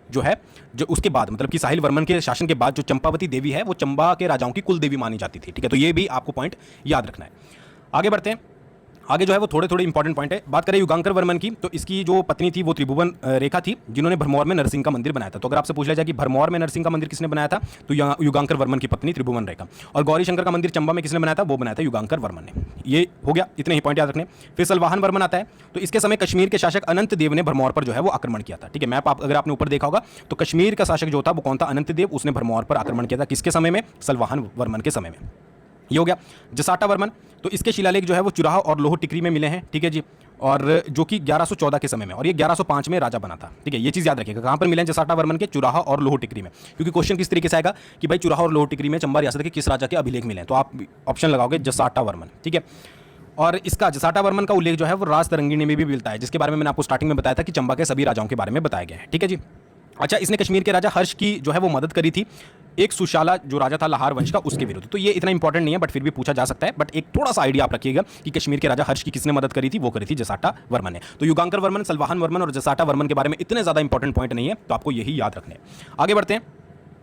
जो है, जो उसके बाद मतलब कि साहिल वर्मन के शासन के बाद जो चंपावती देवी है वो चंबा के राजाओं की कुल देवी मानी जाती थी, ठीक है। तो ये भी आपको पॉइंट याद रखना है। आगे बढ़ते हैं। आगे जो है वो थोड़े थोड़े इंपॉर्टेंट पॉइंट है। बात करें युगांकर वर्मन की, तो इसकी जो पत्नी थी वो त्रिभुवन रेखा थी, जिन्होंने भरमौर में नरसिंह का मंदिर बनाया था। तो अगर आपसे पूछ लिया जाए कि भरमौर में नरसिंह का मंदिर किसने बनाया था, तो युगांकर वर्मन की पत्नी त्रिभुवन रेखा। और गौरी शंकर का मंदिर चंबा में किसने बनाया था, वो बनाया था युगांकर वर्मन ने। ये हो गया, इतने ही पॉइंट याद रखने। फिर सलवाहन वर्मन आता है, तो इसके समय कश्मीर के शासक अनंत देव ने भरमौर पर जो है वो आक्रमण किया था। ठीक है, मैप अगर आपने ऊपर देखा होगा तो कश्मीर का शासक जो था वो कौन था, अनंत देव, उसने भरमौर पर आक्रमण किया था। किसके समय में, सलवाहन वर्मन के समय में। ये हो गया। जसाटा वर्मन, तो इसके शिलालेख जो है वो चुराह और लोह टिकरी में मिले हैं। ठीक है जी, और जो कि 1114 के समय में, और ये 1105 में राजा बना था। ठीक है, ये चीज़ याद रखिएगा, कहाँ पर मिले हैं जसाटा वर्मन के, चुराह और लोह टिकरी में। क्योंकि क्वेश्चन किस तरीके से आएगा कि भाई चुराह और लोह टिकरी में चंबा रियासत के किस राजा के अभिलेख मिले हैं, तो आप ऑप्शन लगाओगे जसाटा वर्मन। ठीक है, और इसका जसाटा वर्मन का उल्लेख जो है वो राज तरंगिणी में भी मिलता है, जिसके बारे में मैंने आपको स्टार्टिंग में बताया था कि चंबा के सभी राजाओं के बारे में बताया गया है। ठीक है जी। अच्छा, इसने कश्मीर के राजा हर्ष की जो है वो मदद करी थी, एक सुशाला जो राजा था लाहौर वंश का, उसके विरुद्ध। तो ये इतना इंपॉर्टेंट नहीं है, बट फिर भी पूछा जा सकता है। बट एक थोड़ा सा आइडिया आप रखिएगा कि कश्मीर के राजा हर्ष की किसने मदद करी थी, वो करी थी जसाटा वर्मन ने। तो युगांकर वर्मन, सलवाहन वर्मन और जसाटा वर्मन के बारे में इतने ज्यादा इंपॉर्टेंट पॉइंट नहीं है, तो आपको यही याद रखने। आगे बढ़ते हैं,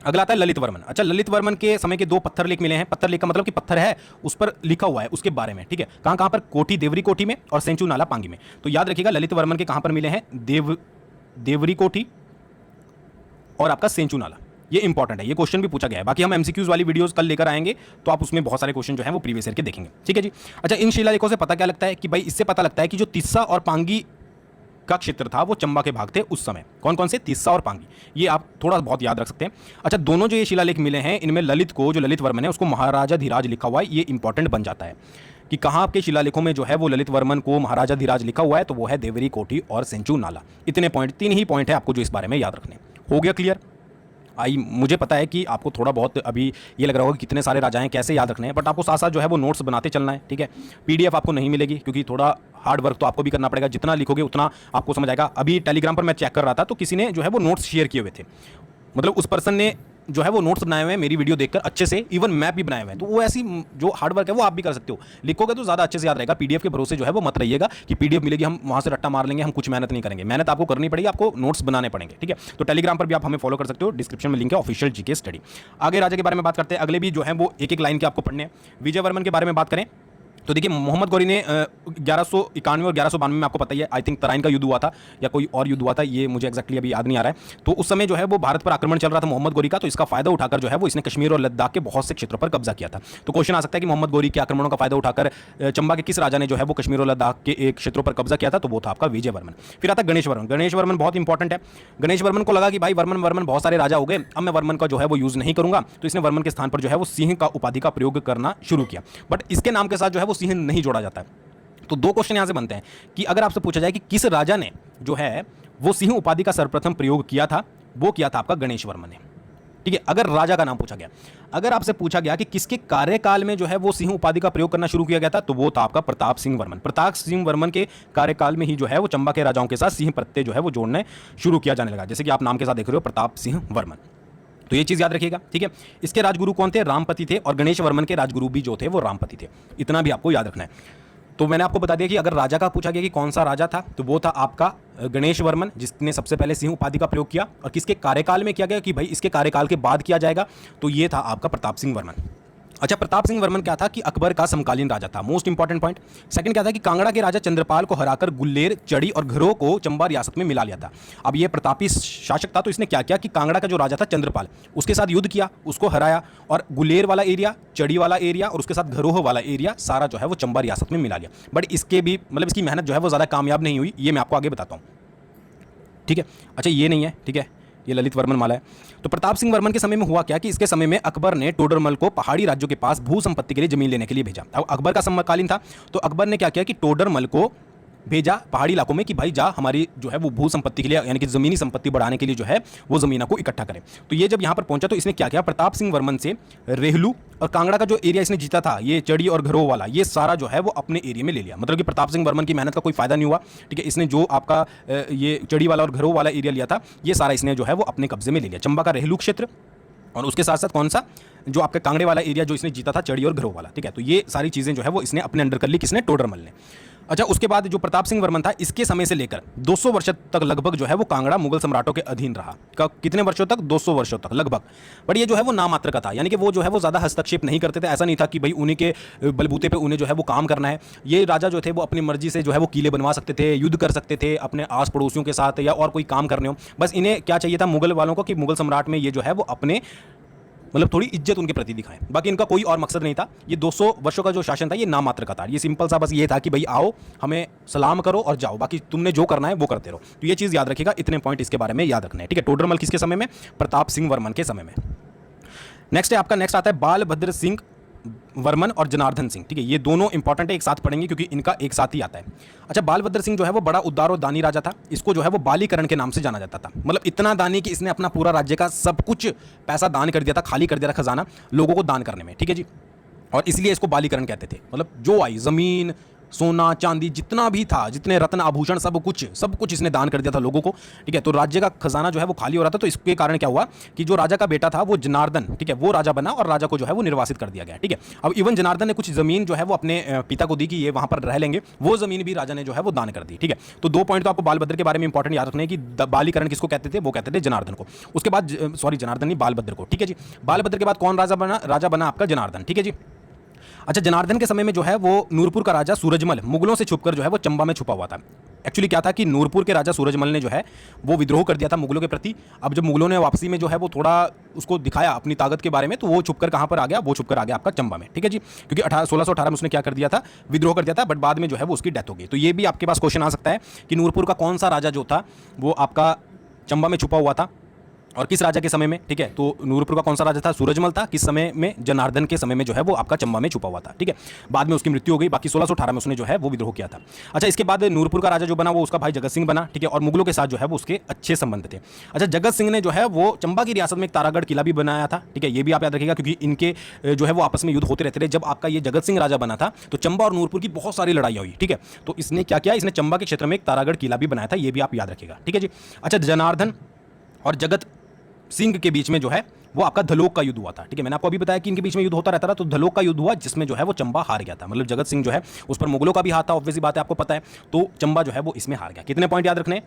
अगला आता है ललित वर्मन। अच्छा, ललित वर्मन के समय के 2 पत्थर लेख मिले हैं। पत्थर लेख का मतलब कि पत्थर है, उस पर लिखा हुआ है उसके बारे में। ठीक है, कहां कहां पर, कोठी, देवरी कोठी में और सेंचू नाला पांगी में। तो याद रखिएगा ललित वर्मन के कहां पर मिले हैं, देवरी कोठी और आपका सेंचू नाला। ये इंपॉर्टेंट है, ये क्वेश्चन भी पूछा गया है। बाकी हम एमसीक्यूज वाली वीडियोस कल लेकर आएंगे, तो आप उसमें बहुत सारे क्वेश्चन जो हैं वो प्रीवियस ईयर के देखेंगे। ठीक है जी। अच्छा, इन शिलालेखों से पता क्या लगता है कि भाई इससे पता लगता है कि जो तिस्सा और पांगी का क्षेत्र था वो चंबा के भाग थे उस समय। कौन कौन से, तिस्सा और पांगी, ये आप थोड़ा बहुत याद रख सकते हैं। अच्छा, दोनों जो ये शिलालेख मिले हैं, इनमें ललित को, जो ललित वर्मन है, उसको महाराजा धीराज लिखा हुआ है। ये इंपॉर्टेंट बन जाता है कि कहाँ आपके शिलालेखों में जो है वो ललित वर्मन को महाराजा धीराज लिखा हुआ है, तो वो है देवरी कोठी और सेंचू नाला। इतने पॉइंट, 3 ही पॉइंट है आपको जो इस बारे में याद रखने। हो गया क्लियर? मुझे पता है कि आपको थोड़ा बहुत अभी ये लग रहा होगा कि कितने सारे राजा हैं, कैसे याद रखने हैं, बट आपको साथ साथ जो है वो नोट्स बनाते चलना है। ठीक है, पीडीएफ आपको नहीं मिलेगी, क्योंकि थोड़ा हार्ड वर्क तो आपको भी करना पड़ेगा। जितना लिखोगे उतना आपको समझ आएगा। अभी टेलीग्राम पर मैं चेक कर रहा था, तो किसी ने जो है वो नोट्स शेयर किए हुए थे, मतलब उस पर्सन ने जो है वो नोट्स बनाए हुए हैं मेरी वीडियो देखकर अच्छे से, इवन मैप भी बनाए हुए हैं। तो वो ऐसी जो हार्ड वर्क है वो आप भी कर सकते हो, लिखोगे तो ज़्यादा अच्छे से याद रहेगा। पीडीएफ के भरोसे जो है वो मत रहिएगा कि पीडीएफ मिलेगी हम वहाँ से रट्टा मार लेंगे, हम कुछ मेहनत नहीं करेंगे। मेहनत आपको करनी पड़ेगी, आपको नोट्स बनाने पड़ेंगे। ठीक है, तो टेलीग्राम पर भी आप हमें फॉलो कर सकते हो, डिस्क्रिप्शन में लिंक है ऑफिशियल जीके स्टडी। आगे राजा के बारे में बात करते हैं, अगले भी जो है वो एक एक लाइन के आपको पढ़ने हैं। विजय वर्मन के बारे में बात करें तो देखिए, मोहम्मद गौरी ने 1191 और 1192 में, आपको पता ही है, आई थिंक तराइन का युद्ध हुआ था या कोई और युद्ध हुआ था, ये मुझे एक्जैक्टली अभी याद नहीं आ रहा है। तो उस समय जो है वो भारत पर आक्रमण चल रहा था मोहम्मद गौरी का, तो इसका फायदा उठाकर जो है वो इसने कश्मीर और लद्दाख के बहुत से क्षेत्रों पर कब्जा किया था। तो क्वेश्चन आ सकता है कि मोहम्मद गौरी के आक्रमणों का फायदा उठाकर चंबा के किस राजा ने जो है वो कश्मीर और लद्दाख के एक क्षेत्रों पर कब्जा किया था, तो वो था आपका विजय वर्मन। फिर आता गणेश वर्मन। गणेश वर्मन बहुत इंपॉर्टेंट है। गणेश वर्मन को लगा कि भाई वर्मन बहुत सारे राजा हो गए, अब मैं वर्मन का जो है वो यूज नहीं करूंगा, तो इसने वर्मन के स्थान पर जो है वो सिंह का उपाधि का प्रयोग करना शुरू किया। बट इसके नाम के साथ जो है वो सिंह नहीं जोड़ा जाता है। तो 2 क्वेश्चन यहां से बनते हैं कि अगर आपसे पूछा जाए कि किस राजा ने जो है वो सिंह उपाधि का सर्वप्रथम प्रयोग किया था, वो किया था आपका गणेश वर्मन ने। ठीक है, अगर राजा का नाम पूछा गया। अगर आपसे पूछा गया कि किसके कार्यकाल में जो है वो सिंह उपाधि का प्रयोग करना शुरू किया गया था, तो वो था आपका प्रताप सिंह वर्मन। प्रताप सिंह वर्मन के कार्यकाल में ही जो है वो चंबा के राजाओं के साथ सिंह प्रत्यय जो है वो जोड़ने शुरू किया जाने लगा, जैसे कि आप नाम के साथ देख रहे हो, प्रताप सिंह वर्मन। तो ये चीज़ याद रखिएगा। ठीक है, इसके राजगुरु कौन थे, रामपति थे, और गणेश वर्मन के राजगुरु भी जो थे वो रामपति थे। इतना भी आपको याद रखना है। तो मैंने आपको बता दिया कि अगर राजा का पूछा गया कि कौन सा राजा था, तो वो था आपका गणेश वर्मन, जिसने सबसे पहले सिंह उपाधि का प्रयोग किया। और किसके कार्यकाल में किया गया कि भाई इसके कार्यकाल के बाद किया जाएगा, तो ये था आपका प्रताप सिंह वर्मन। अच्छा, प्रताप सिंह वर्मन क्या था कि अकबर का समकालीन राजा था, मोस्ट इंपॉर्टेंट पॉइंट। सेकंड क्या था कि कांगड़ा के राजा चंद्रपाल को हराकर गुल्लेर, चड़ी और घरों को चंबा रियासत में मिला लिया था। अब ये प्रतापी शासक था, तो इसने क्या किया कि कांगड़ा का जो राजा था चंद्रपाल, उसके साथ युद्ध किया, उसको हराया, और गुल्लेर वाला एरिया, चड़ी वाला एरिया और उसके साथ घरोह वाला एरिया सारा जो है वो चंबा रियासत में मिला लिया। बट इसके भी मतलब इसकी मेहनत जो है वो ज़्यादा कामयाब नहीं हुई, ये मैं आपको आगे बताता हूँ। ठीक है, अच्छा ये नहीं है, ठीक है, ये ललित वर्मन माला है। तो प्रताप सिंह वर्मन के समय में हुआ क्या कि इसके समय में अकबर ने टोडरमल को पहाड़ी राज्यों के पास भू संपत्ति के लिए जमीन लेने के लिए भेजा। अब अकबर का समकालीन था, तो अकबर ने क्या किया कि टोडरमल को भेजा पहाड़ी इलाकों में कि भाई जा हमारी जो है वो भू संपत्ति के लिए, यानी कि जमीनी संपत्ति बढ़ाने के लिए जो है वो जमीनों को इकट्ठा करें। तो ये जब यहाँ पर पहुंचा तो इसने क्या किया, प्रताप सिंह वर्मन से रेहलू और कांगड़ा का जो एरिया इसने जीता था, ये चड़ी और घरों वाला, ये सारा जो है वो अपने एरिया में ले लिया। मतलब कि प्रताप सिंह वर्मन की मेहनत का कोई फायदा नहीं हुआ। ठीक है, इसने जो आपका ये चड़ी वाला और घरों वाला एरिया लिया था, ये सारा इसने जो है वो अपने कब्जे में ले लिया। चंबा का रेहलू क्षेत्र और उसके साथ साथ कौन सा, जो आपका कांगड़े वाला एरिया जो इसने जीता था, चड़ी और घरों वाला। ठीक है, तो ये सारी चीज़ें जो है वो इसने अपने अंडर कर ली, किसने, टोडरमल ने। अच्छा, उसके बाद जो प्रताप सिंह वर्मन था, इसके समय से लेकर 200 वर्ष तक लगभग जो है वो कांगड़ा मुगल सम्राटों के अधीन रहा। कितने वर्षों तक? 200 वर्षों तक लगभग। पर ये जो है वो नामात्र का था, यानी कि वो जो है वो ज़्यादा हस्तक्षेप नहीं करते थे। ऐसा नहीं था कि भाई उन्हीं के बलबूते पे उन्हें जो है वो काम करना है। ये राजा जो थे वो अपनी मर्जी से जो है वो किले बनवा सकते थे, युद्ध कर सकते थे अपने आस पड़ोसियों के साथ, या और कोई काम करने हो। बस इन्हें क्या चाहिए था मुगल वालों को कि मुगल सम्राट में ये जो है वो अपने मतलब थोड़ी इज्जत उनके प्रति दिखाएं। बाकी इनका कोई और मकसद नहीं था। ये 200 वर्षों का जो शासन था ये नामात्र का था। ये सिंपल सा बस ये था कि भाई आओ, हमें सलाम करो और जाओ, बाकी तुमने जो करना है वो करते रहो। तो ये चीज़ याद रखिएगा, इतने पॉइंट इसके बारे में याद रखने हैं, ठीक है। टोडरमल किसके समय में? प्रताप सिंह वर्मन के समय में। नेक्स्ट है आपका, नेक्स्ट आता है बालभद्र सिंह वर्मन और जनार्दन सिंह, ठीक है। ये दोनों इंपॉर्टेंट है, एक साथ पढ़ेंगे क्योंकि इनका एक साथ ही आता है। अच्छा, बालभद्र सिंह जो है वो बड़ा उदार और दानी राजा था। इसको जो है वो बालीकरण के नाम से जाना जाता था। मतलब इतना दानी कि इसने अपना पूरा राज्य का सब कुछ पैसा दान कर दिया था, खाली कर दिया था खजाना लोगों को दान करने में, ठीक है जी। और इसलिए इसको बालीकरण कहते थे। मतलब जो आई जमीन, सोना चांदी जितना भी था, जितने रत्न आभूषण, सब कुछ इसने दान कर दिया था लोगों को, ठीक है। तो राज्य का खजाना जो है वो खाली हो रहा था। तो इसके कारण क्या हुआ कि जो राजा का बेटा था वो जनार्दन, ठीक है, वो राजा बना और राजा को जो है वो निर्वासित कर दिया गया, ठीक है। अब इवन जनार्दन ने कुछ जमीन जो है वो अपने पिता को दी कि ये वहां पर रह लेंगे, वो जमीन भी राजा ने जो है वो दान कर दी, ठीक है। तो 2 पॉइंट तो आपको बालभद्र के बारे में इंपॉर्टेंट याद रखने की। बालीकरण किसको कहते थे? वो कहते थे जनार्दन को। उसके बाद सॉरी जनार्दन नहीं, बालभद्र को, ठीक है जी। बालभद्र के बाद कौन राजा बना? राजा बना आपका जनार्दन, ठीक है जी। अच्छा, जनार्दन के समय में जो है वो नूरपुर का राजा सूरजमल मुगलों से छुपकर जो है वो चंबा में छुपा हुआ था। एक्चुअली क्या था कि नूरपुर के राजा सूरजमल ने जो है वो विद्रोह कर दिया था मुगलों के प्रति। अब जब मुगलों ने वापसी में जो है वो थोड़ा उसको दिखाया अपनी ताकत के बारे में, तो वो छुपकर कहाँ पर आ गया? वो छुपकर आ गया आपका चंबा में, ठीक है जी। क्योंकि 1618 में उसने क्या कर दिया था? विद्रोह कर दिया था, बट बाद में जो है वो उसकी डेथ हो गई। तो ये भी आपके पास क्वेश्चन आ सकता है कि नूरपुर का कौन सा राजा जो था वो आपका चंबा में छुपा हुआ था और किस राजा के समय में, ठीक है। तो नूरपुर का कौन सा राजा था? सूरजमल था। किस समय में? जनार्दन के समय में जो है वो आपका चंबा में छुपा हुआ था, ठीक है। बाद में उसकी मृत्यु हो गई। बाकी 1618 में उसने जो है वो विद्रोह किया था। अच्छा, इसके बाद नूरपुर का राजा जो बना वो उसका भाई जगत सिंह बना, ठीक है। और मुगलों के साथ जो है वो उसके अच्छे संबंध थे। अच्छा, जगत सिंह ने जो है वो चंबा की रियासत में एक तारागढ़ किला भी बनाया था, ठीक है। ये भी आप याद रखिएगा क्योंकि इनके जो है वो आपस में युद्ध होते रहते थे। जब आपका ये जगत सिंह राजा बना था तो चंबा और नूरपुर की बहुत सारी लड़ाई हुई, ठीक है। तो इसने क्या किया? इसने चंबा के क्षेत्र में एक तारागढ़ किला भी बनाया था। ये भी आप याद रखिएगा, ठीक है जी। अच्छा, जनार्दन और जगत सिंह के बीच में जो है वो आपका धलोक का युद्ध हुआ था, ठीक है। मैंने आपको अभी बताया कि इनके बीच में युद्ध होता रहता था। तो धलोक का युद्ध हुआ जिसमें जो है वो चंबा हार गया था। मतलब जगत सिंह जो है उस पर मुगलों का भी हाथ था, ऑब्वियसली बात है, आपको पता है। तो चंबा जो है वो इसमें हार गया। कितने पॉइंट याद रखने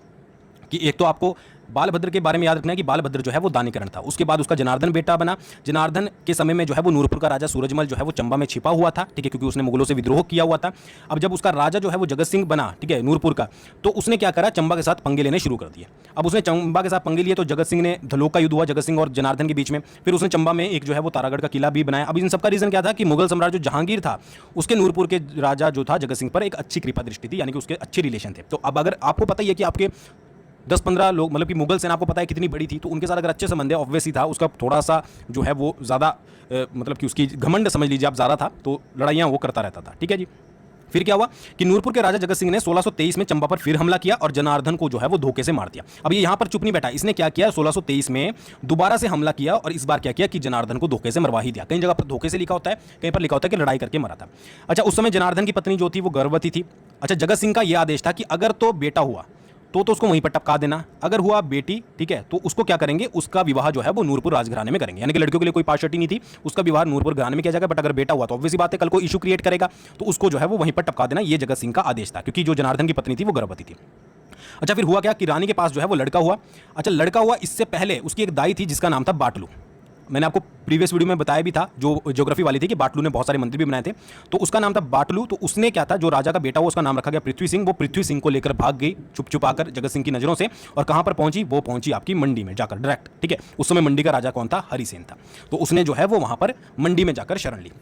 कि एक तो आपको बालभद्र के बारे में याद रखना है कि बालभद्र जो है वो दानीकरण था। उसके बाद उसका जनार्दन बेटा बना। जनार्दन के समय में जो है वो नूरपुर का राजा सूरजमल जो है वो चंबा में छिपा हुआ था, ठीक है, क्योंकि उसने मुगलों से विद्रोह किया हुआ था। अब जब उसका राजा जो है वो जगत सिंह बना, ठीक है, नूरपुर का, तो उसने क्या करा? चंबा के साथ पंगे लेने शुरू कर दिए। अब उसने चंबा के साथ पंगे लिए तो जगत सिंह ने धलोक का युद्ध हुआ जगत सिंह और जनार्दन के बीच में। फिर उसने चंबा में एक जो है वो तारागढ़ का किला भी बनाया। अब इन सबका रीजन क्या था कि मुगल सम्राट जो जहांगीर था उसके नूरपुर के राजा जो था जगत सिंह पर एक अच्छी कृपा दृष्टि थी, यानी कि उसके अच्छे रिलेशन थे। तो अब अगर आपको पता ही है कि आपके 10-15 लोग, मतलब कि मुगल सेना आपको पता है कितनी बड़ी थी, तो उनके साथ अगर अच्छे संबंध है, ऑब्वियस ही था उसका थोड़ा सा जो है वो ज़्यादा मतलब कि उसकी घमंड समझ लीजिए आप ज़्यादा था, तो लड़ाइयाँ वो करता रहता था, ठीक है जी। फिर क्या हुआ कि नूरपुर के राजा जगत सिंह ने 1623 में चंबा पर फिर हमला किया और जनार्दन को जो है वो धोखे से मार दिया। अब ये यहाँ पर चुप नहीं बैठा, इसने क्या किया? 1623 में दोबारा से हमला किया और इस बार क्या किया कि जनार्दन को धोखे से मरवा ही दिया। कई जगह पर धोखे से लिखा होता है, कहीं पर लिखा होता है कि लड़ाई करके मरा था। अच्छा, उस समय जनार्दन की पत्नी जो थी वो गर्भवती थी। अच्छा, जगत सिंह का यह आदेश था कि अगर तो बेटा हुआ तो उसको वहीं पर टपका देना, अगर हुआ बेटी, ठीक है, तो उसको क्या करेंगे? उसका विवाह जो है वो नूरपुर राजघराने में करेंगे। यानी कि लड़कियों के लिए कोई पार्शलिटी नहीं थी, उसका विवाह नूरपुर घराने में किया जाएगा। बट अगर बेटा हुआ तो ऑब्वियसली बात है कल को इशू क्रिएट करेगा, तो उसको जो है वो वहीं पर टपका देना। ये जगत सिंह का आदेश था, क्योंकि जो जनार्दन की पत्नी थी वो गर्भवती थी। अच्छा, फिर हुआ क्या कि रानी के पास जो है वो लड़का हुआ। अच्छा, लड़का हुआ, इससे पहले उसकी एक दाई थी जिसका नाम था बाटलू। मैंने आपको प्रीवियस वीडियो में बताया भी था, जो ज्योग्राफी वाली थी, कि बाटलू ने बहुत सारे मंदिर भी बनाए थे। तो उसका नाम था बाटलू। तो उसने क्या था, जो राजा का बेटा हुआ उसका नाम रखा गया पृथ्वी सिंह। वो पृथ्वी सिंह को लेकर भाग गई छुप छुपाकर जगत सिंह की नजरों से, और कहां पर पहुंची? वो पहुंची आपकी मंडी में जाकर डायरेक्ट, ठीक है। उस समय मंडी का राजा कौन था? हरिसेन था। तो उसने जो है वो वहां पर मंडी में जाकर शरण ली,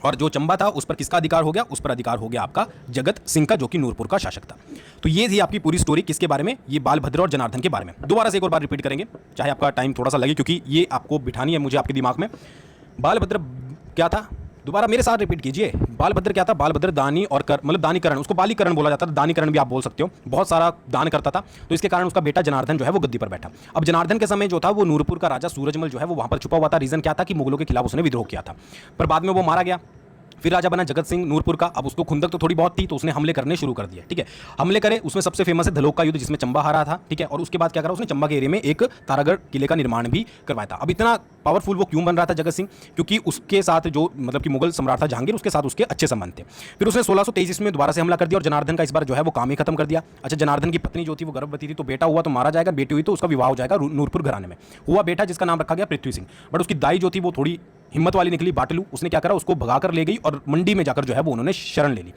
और जो चंबा था उस पर किसका अधिकार हो गया? उस पर अधिकार हो गया आपका जगत सिंह का, जो कि नूरपुर का शासक था। तो ये थी आपकी पूरी स्टोरी किसके बारे में? ये बालभद्र और जनार्दन के बारे में। दोबारा से एक और बार रिपीट करेंगे, चाहे आपका टाइम थोड़ा सा लगे, क्योंकि ये आपको बिठानी है मुझे आपके दिमाग में। बालभद्र क्या था? दोबारा मेरे साथ रिपीट कीजिए। बालभद्र क्या था? बालभद्र दानी और मतलब दानीकरण, उसको बालीकरण बोला जाता था, दानीकरण भी आप बोल सकते हो। बहुत सारा दान करता था, तो इसके कारण उसका बेटा जनार्दन जो है वो गद्दी पर बैठा। अब जनार्दन के समय जो था वो नूरपुर का राजा सूरजमल जो है वो वहां पर छुपा हुआ था। रीजन क्या था कि मुगलों के खिलाफ उसने विद्रोह किया था, पर बाद में वो मारा गया। फिर राजा बना जगत सिंह नूरपुर का। अब उसको खुंदक तो थोड़ी बहुत थी, तो उसने हमले करने शुरू कर दिए, ठीक है। हमले करे, उसमें सबसे फेमस है धलोक का युद्ध, जिसमें चंबा हारा था, ठीक है। और उसके बाद क्या करा? उसने चंबा के एरिया में एक तारागढ़ किले का निर्माण भी करवाया था। अब इतना पावरफुल वो क्यों बन रहा था जगत सिंह? क्योंकि उसके साथ जो मतलब कि मुगल सम्राट था जहांगीर, उसके साथ उसके अच्छे संबंध थे। फिर उसने 1623 में दोबारा से हमला कर दिया और जनार्दन का इस बार जो है वो काम ही खत्म कर दिया। अच्छा, जनार्दन की पत्नी जो थी वो गर्भवती थी, तो बेटा हुआ तो मारा जाएगा, बेटी हुई तो उसका विवाह हो जाएगा नूरपुर घराने में। हुआ बेटा जिसका नाम रखा गया पृथ्वी सिंह। बट उसकी दाई जो थी वो थोड़ी हिम्मत वाली निकली, बाटलू। उसने क्या करा, उसको भगाकर ले गई और मंडी में जाकर जो है वो उन्होंने शरण ले ली।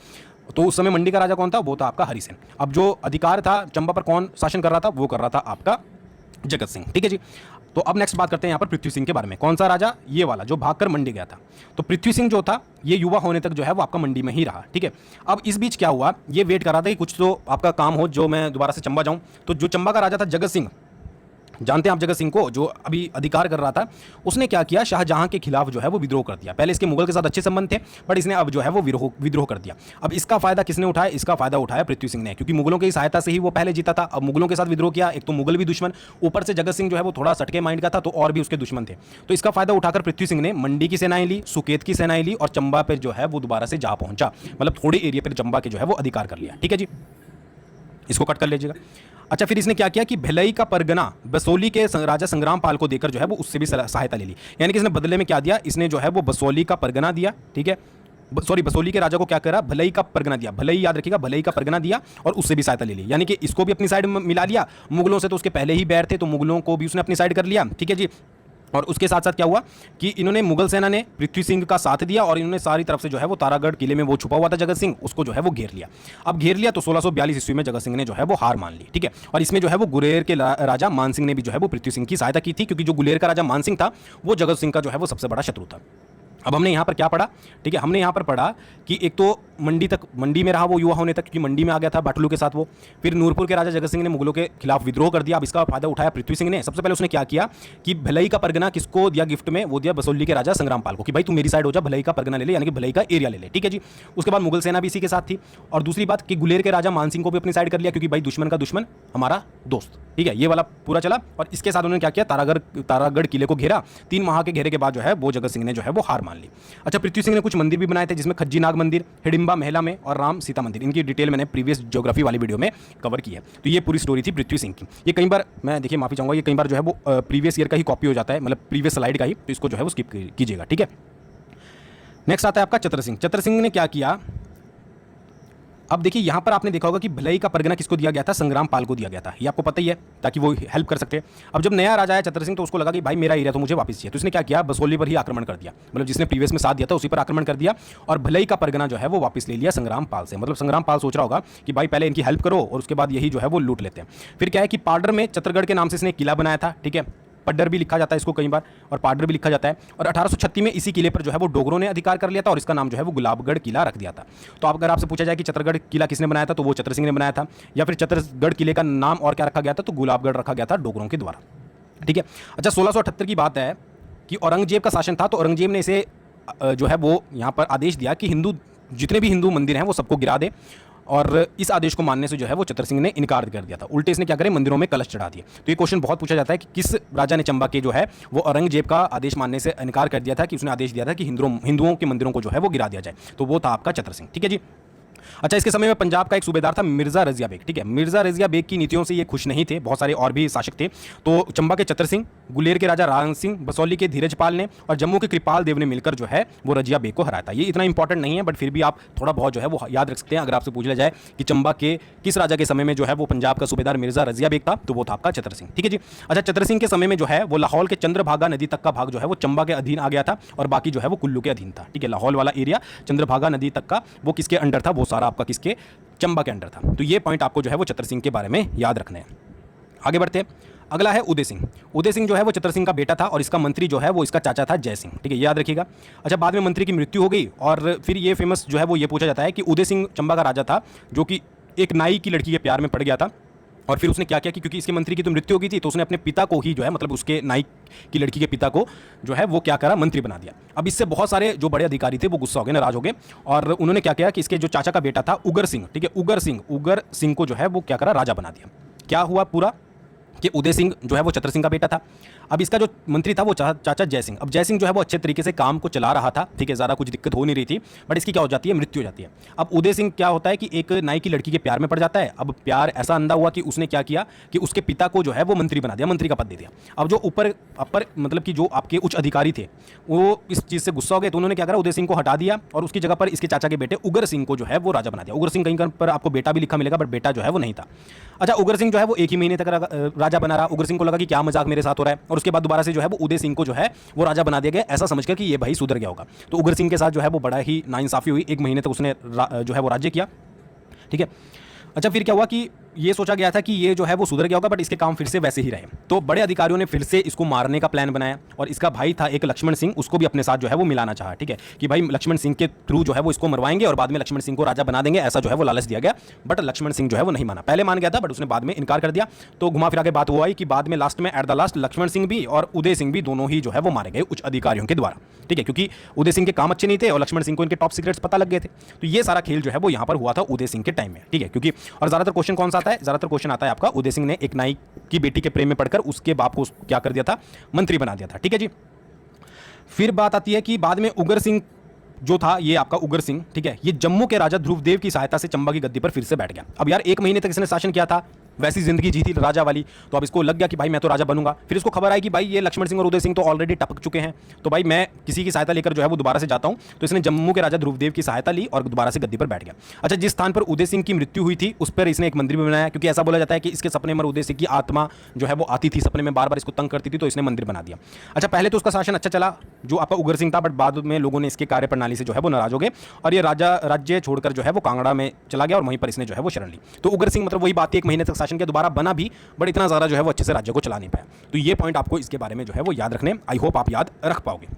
तो उस समय मंडी का राजा कौन था? वो था आपका हरिसेन। अब जो अधिकार था चंबा पर कौन शासन कर रहा था? वो कर रहा था आपका जगत सिंह। ठीक है जी। तो अब नेक्स्ट बात करते हैं यहाँ पर पृथ्वी सिंह के बारे में। कौन सा राजा? ये वाला जो भागकर मंडी गया था। तो पृथ्वी सिंह जो था ये युवा होने तक जो है वो आपका मंडी में ही रहा। ठीक है। अब इस बीच क्या हुआ, ये वेट कर रहा था कि कुछ तो आपका काम हो जो मैं दोबारा से चंबा जाऊं। तो जो चंबा का राजा था जगत सिंह, जानते हैं आप जगत सिंह को, जो अभी अधिकार कर रहा था, उसने क्या किया, शाहजहां के खिलाफ जो है वो विद्रोह कर दिया। पहले इसके मुगल के साथ अच्छे संबंध थे, बट इसने अब जो है वो विद्रोह कर दिया। अब इसका फायदा किसने उठाया? इसका फायदा उठाया पृथ्वी सिंह ने, क्योंकि मुगलों की सहायता से ही वो पहले जीता था। अब मुगलों के साथ विद्रोह किया, एक तो मुगल भी दुश्मन, ऊपर से जगत सिंह जो है वो थोड़ा सटके माइंड का था, तो और भी उसके दुश्मन थे। तो इसका फायदा उठाकर पृथ्वी सिंह ने मंडी की सेनाएं ली, सुकेत की सेनाएं ली और चंबा पर जो है वो दोबारा से जा पहुंचा। मतलब थोड़े एरिया पर चंबा के जो है वो अधिकार कर लिया। ठीक है जी, इसको कट कर लीजिएगा। अच्छा, फिर इसने क्या किया कि भिलई का परगना बसोली के राजा संग्राम पाल को देकर जो है वो उससे भी सहायता ले ली। यानी कि इसने बदले में क्या दिया, इसने जो है वो बसोली का परगना दिया। ठीक है, सॉरी, बसोली के राजा को क्या करा, भलई का परगना दिया। भलई याद रखिएगा, भलई का परगना दिया और उससे भी सहायता ले ली। यानी कि इसको भी अपनी साइड में मिला लिया। मुगलों से तो उसके पहले ही बैर थे, तो मुगलों को भी उसने अपनी साइड कर लिया। ठीक है जी। और उसके साथ साथ क्या हुआ कि इन्होंने मुगल सेना ने पृथ्वी सिंह का साथ दिया और इन्होंने सारी तरफ से जो है वो तारागढ़ किले में वो छुपा हुआ था जगत सिंह, उसको जो है वो घेर लिया। अब घेर लिया तो 1642 ईस्वी में जगत सिंह ने जो है वो हार मान ली। ठीक है। और इसमें जो है वो गुलेर के राजा मान सिंह ने भी जो है वो पृथ्वी सिंह की सहायता की थी, क्योंकि जो गुलेर का राजा मान सिंह था वो जगत सिंह का जो है वो सबसे बड़ा शत्रु था। अब हमने यहाँ पर क्या पढ़ा? ठीक है, हमने यहाँ पर पढ़ा कि एक तो मंडी में रहा वो युवा होने तक, क्योंकि मंडी में आ गया था बाटलू के साथ वो। फिर नूरपुर के राजा जगत सिंह ने मुगलों के खिलाफ विद्रोह कर दिया। अब इसका फायदा उठाया पृथ्वी सिंह ने। सबसे पहले उसने क्या किया कि भलई का परगना किसको दिया गिफ्ट में? वो दिया बसोली के राजा संग्राम पाल को, कि भाई तू मेरी साइड हो जा, भलई का परगना ले ले, यानी कि भलई का एरिया ले ले। ठीक है जी। उसके बाद मुगल सेना भी इसी के साथ थी। और दूसरी बात कि गुलेर के राजा मान सिंह को भी अपनी साइड कर लिया, क्योंकि भाई दुश्मन का दुश्मन हमारा दोस्त। ठीक है, ये वाला पूरा चला। और इसके साथ उन्होंने क्या किया, तारागढ़ किले को घेरा। 3 माह के घेरे के बाद जो है वो जगत सिंह ने जो है वो हार मान ली। अच्छा, पृथ्वी सिंह ने कुछ मंदिर भी बनाए थे, जिसमें खज्जी नाग मंदिर, हिडिंबा महला में और राम सीता मंदिर। इनकी डिटेल मैंने प्रीवियस ज्योग्राफी वाली वीडियो में कवर की है। तो ये पूरी स्टोरी थी पृथ्वी सिंह की। ये कई बार, मैं देखिए माफी चाहूंगा, ये कई बार जो है वो प्रीवियस ईयर का ही कॉपी हो जाता है, मतलब प्रीवियस स्लाइड का ही, तो इसको जो है वो स्किप कीजिएगा। ठीक है। नेक्स्ट आता है आपका चतर सिंह। चतर सिंह ने क्या किया, अब देखिए यहाँ पर आपने देखा होगा कि भलई का परगना किसको दिया गया था? संग्राम पाल को दिया गया था। ये आपको पता ही है, ताकि वो हेल्प कर सकते हैं। अब जब नया राजा आया चतर सिंह, तो उसको लगा कि भाई मेरा एरिया तो मुझे वापस चाहिए। तो इसने क्या किया, बसोली पर ही आक्रमण कर दिया। मतलब जिसने प्रीवियस में साथ दिया था उसी पर आक्रमण कर दिया और भलई का परगना जो है वो वापस ले लिया संग्राम पाल से। मतलब संग्राम पाल सोच रहा होगा कि भाई पहले इनकी हेल्प करो और उसके बाद यही जो है वो लूट लेते हैं। फिर क्या है कि पाडर में चतरगढ़ के नाम से इसने किला बनाया था। ठीक है, पड्डर भी लिखा जाता है इसको कई बार, और पाडर भी लिखा जाता है। और 1836 में इसी किले पर जो है वो डोगरों ने अधिकार कर लिया था और इसका नाम जो है वो गुलाबगढ़ किला रख दिया था। तो अब अगर आपसे पूछा जाए कि चतरगढ़ किला किसने बनाया था, तो वो चतर सिंह ने बनाया था। या फिर चतरगढ़ किले का नाम और क्या रखा गया था, तो गुलाबगढ़ रखा गया था डोगरों के द्वारा। ठीक है। अच्छा, 1678 की बात है कि औरंगजेब का शासन था, तो औरंगजेब ने इसे जो है वो यहाँ पर आदेश दिया कि जितने भी हिंदू मंदिर हैं वो सबको गिरा दे। और इस आदेश को मानने से जो है वो चतर सिंह ने इनकार कर दिया था। उल्टे इसने क्या करे, मंदिरों में कलश चढ़ा दिए। तो ये क्वेश्चन बहुत पूछा जाता है कि किस राजा ने चंबा के जो है वो औरंगजेब का आदेश मानने से इनकार कर दिया था, कि उसने आदेश दिया था कि हिंदुओं के मंदिरों को जो है वो गिरा दिया जाए। तो वो था आपका चतर सिंह। ठीक है जी। अच्छा, इसके समय में पंजाब का एक सूबेदार था मिर्जा रजिया बेग। ठीक है, मिर्जा रजिया बेग की नीतियों से ये खुश नहीं थे, बहुत सारे और भी शासक थे। तो चंबा के चतर सिंह, गुलेर के राजा राम सिंह, बसौली के धीरज पाल ने और जम्मू के कृपाल देव ने मिलकर जो है वो रजिया बेग को हराया था। ये इतना इंपॉर्टेंट नहीं है, बट फिर भी आप थोड़ा बहुत जो है वो याद रख सकते हैं। अगर आपसे पूछ लिया जाए कि चंबा के किस राजा के समय में जो है वो पंजाब का सूबेदार मिर्जा रजिया बेग था, तो वो था आपका चतर सिंह। ठीक है जी। अच्छा, चतर सिंह के समय में जो है वो लाहौल के चंद्रभागा नदी तक का भाग जो है वो चंबा के अधीन आ गया था और बाकी जो है वो कुल्लू के अधीन था। ठीक है, लाहौल वाला एरिया चंद्रभागा नदी तक का वो किसके अंडर था, वो सारा आपका किसके, चंबा के अंडर था। तो ये पॉइंट आपको जो है वो चतर सिंह के बारे में याद रखना है। आगे बढ़ते हैं। अगला है उदय सिंह। उदय सिंह जो है वो चतर सिंह का बेटा था और इसका मंत्री जो है वो इसका चाचा था जय सिंह। ठीक है, ये याद रखिएगा। अच्छा, बाद में मंत्री की मृत्यु हो गई और फिर ये फेमस जो है वो ये पूछा जाता है कि उदय सिंह चंबा का राजा था जो कि एक नाई की लड़की के प्यार में पड़ गया था। और फिर उसने क्या किया कि क्योंकि इसके मंत्री की तो मृत्यु हो गई थी, तो उसने अपने पिता को ही जो है, मतलब उसके नाई की लड़की के पिता को जो है वो क्या करा, मंत्री बना दिया। अब इससे बहुत सारे जो बड़े अधिकारी थे वो गुस्सा हो गए, नाराज हो गए और उन्होंने क्या किया कि इसके जो चाचा का बेटा था उगर सिंह, ठीक है, उगर सिंह को जो है वो क्या करा, राजा बना दिया। क्या हुआ पूरा, कि उदय सिंह जो है वो छत्र सिंह का बेटा था। अब इसका जो मंत्री था वो चाचा जय सिंह। अब जय सिंह जो है वो अच्छे तरीके से काम को चला रहा था, ठीक है, ज़्यादा कुछ दिक्कत हो नहीं रही थी, बट इसकी क्या हो जाती है, मृत्यु हो जाती है। अब उदय सिंह क्या होता है कि एक नाई की लड़की के प्यार में पड़ जाता है। अब प्यार ऐसा अंधा हुआ कि उसने क्या किया कि उसके पिता को जो है वो मंत्री बना दिया, मंत्री का पद दे दिया। अब जो ऊपर अपर मतलब कि जो आपके उच्च अधिकारी थे वो इस चीज़ से गुस्सा हो गए, तो उन्होंने क्या करा, उदय सिंह को हटा दिया और उसकी जगह पर इसके चाचा के बेटे उगर सिंह को जो है वो राजा बना दिया। उगर सिंह कहीं पर आपको बेटा भी लिखा मिलेगा, बट बेटा जो है वो नहीं था। अच्छा, उगर सिंह जो है वो एक ही महीने तक राजा बना रहा। उगर सिंह को लगा कि क्या मजाक मेरे साथ हो रहा है, और उसके बाद दोबारा से जो है वो उदय सिंह को जो है वो राजा बना दिया गया, ऐसा समझकर कि ये भाई सुधर गया होगा। तो उगर सिंह के साथ जो है वो बड़ा ही नाइंसाफी हुई। एक महीने तक उसने जो है वो राज्य किया, ठीक है। अच्छा, फिर क्या हुआ कि ये सोचा गया था कि ये जो है वो सुधर गया होगा, बट इसके काम फिर से वैसे ही रहे। तो बड़े अधिकारियों ने फिर से इसको मारने का प्लान बनाया, और इसका भाई था एक लक्ष्मण सिंह, उसको भी अपने साथ जो है वो मिलाना चाहा, ठीक है, कि भाई लक्ष्मण सिंह के थ्रू जो है वो इसको मरवाएंगे और बाद में लक्ष्मण सिंह को राजा बना देंगे, ऐसा जो है वो लालच दिया गया। बट लक्ष्मण सिंह जो है वो नहीं माना। पहले मान गया था, बट उसने बाद में इनकार कर दिया। तो घुमा फिरा के बात हुआ कि बाद में लास्ट में at the last Lakshman Singh भी और उदय सिंह भी दोनों ही जो है वो मारे गए उच्च अधिकारियों के द्वारा, ठीक है, क्योंकि उदय सिंह के काम अच्छे नहीं थे और लक्ष्मण सिंह को इनके टॉप सीक्रेट्स पता लग गए थे। तो ये सारा खेल जो है वो यहाँ पर हुआ था उदय सिंह के टाइम में, ठीक है, क्योंकि और ज़्यादातर क्वेश्चन कौन सा आता है, ज़्यादातर क्वेश्चन आता है आपका उदय सिंह ने एक नाई की बेटी के प्रेम में पड़कर उसके बाप को क्या कर दिया था, मंत्री बना दिया था, ठीक है जी। फिर बात आती है कि बाद में उगर सिंह जो था, ये आपका उगर सिंह, ठीक है, ये जम्मू के राजा ध्रुवदेव की सहायता से चंबा की गद्दी पर फिर से बैठ गया। अब यार एक महीने तक इसने शासन किया था, वैसी जिंदगी जी थी राजा वाली, तो अब इसको लग गया कि भाई मैं तो राजा बनूंगा। फिर इसको खबर आई कि भाई ये लक्ष्मण सिंह और उदय सिंह तो ऑलरेडी टपक चुके हैं, तो भाई मैं किसी की सहायता लेकर जो है वो दोबारा से जाता हूं। तो इसने जम्मू के राजा ध्रुवदेव की सहायता ली और दोबारा से गद्दी पर बैठ गया। अच्छा, जिस स्थान पर उदय सिंह की मृत्यु हुई थी उस पर इसने एक मंदिर भी बनाया, क्योंकि ऐसा बोला जाता है कि इसके सपने में उदय सिंह की आत्मा जो है वो आती थी सपने में, बार बार इसको तंग करती थी, तो इसने मंदिर बना दिया। अच्छा, पहले तो उसका शासन अच्छा चला जो आपका उगर सिंह था, बट बाद में लोगों ने इसके कार्यप्रणाली से जो है वो नाराज हो गए और ये राज्य छोड़कर जो है वो कांगड़ा में चला गया और वहीं पर इसने जो है वो शरण ली। तो उगर सिंह मतलब वही बात थी, एक महीने तक शासन किया, दोबारा बना भी, बट इतना ज़्यादा जो है वो अच्छे से राज्य को चला नहीं पाया। तो ये पॉइंट आपको इसके बारे में जो है वो याद रखने, आई होप आप याद रख पाओगे।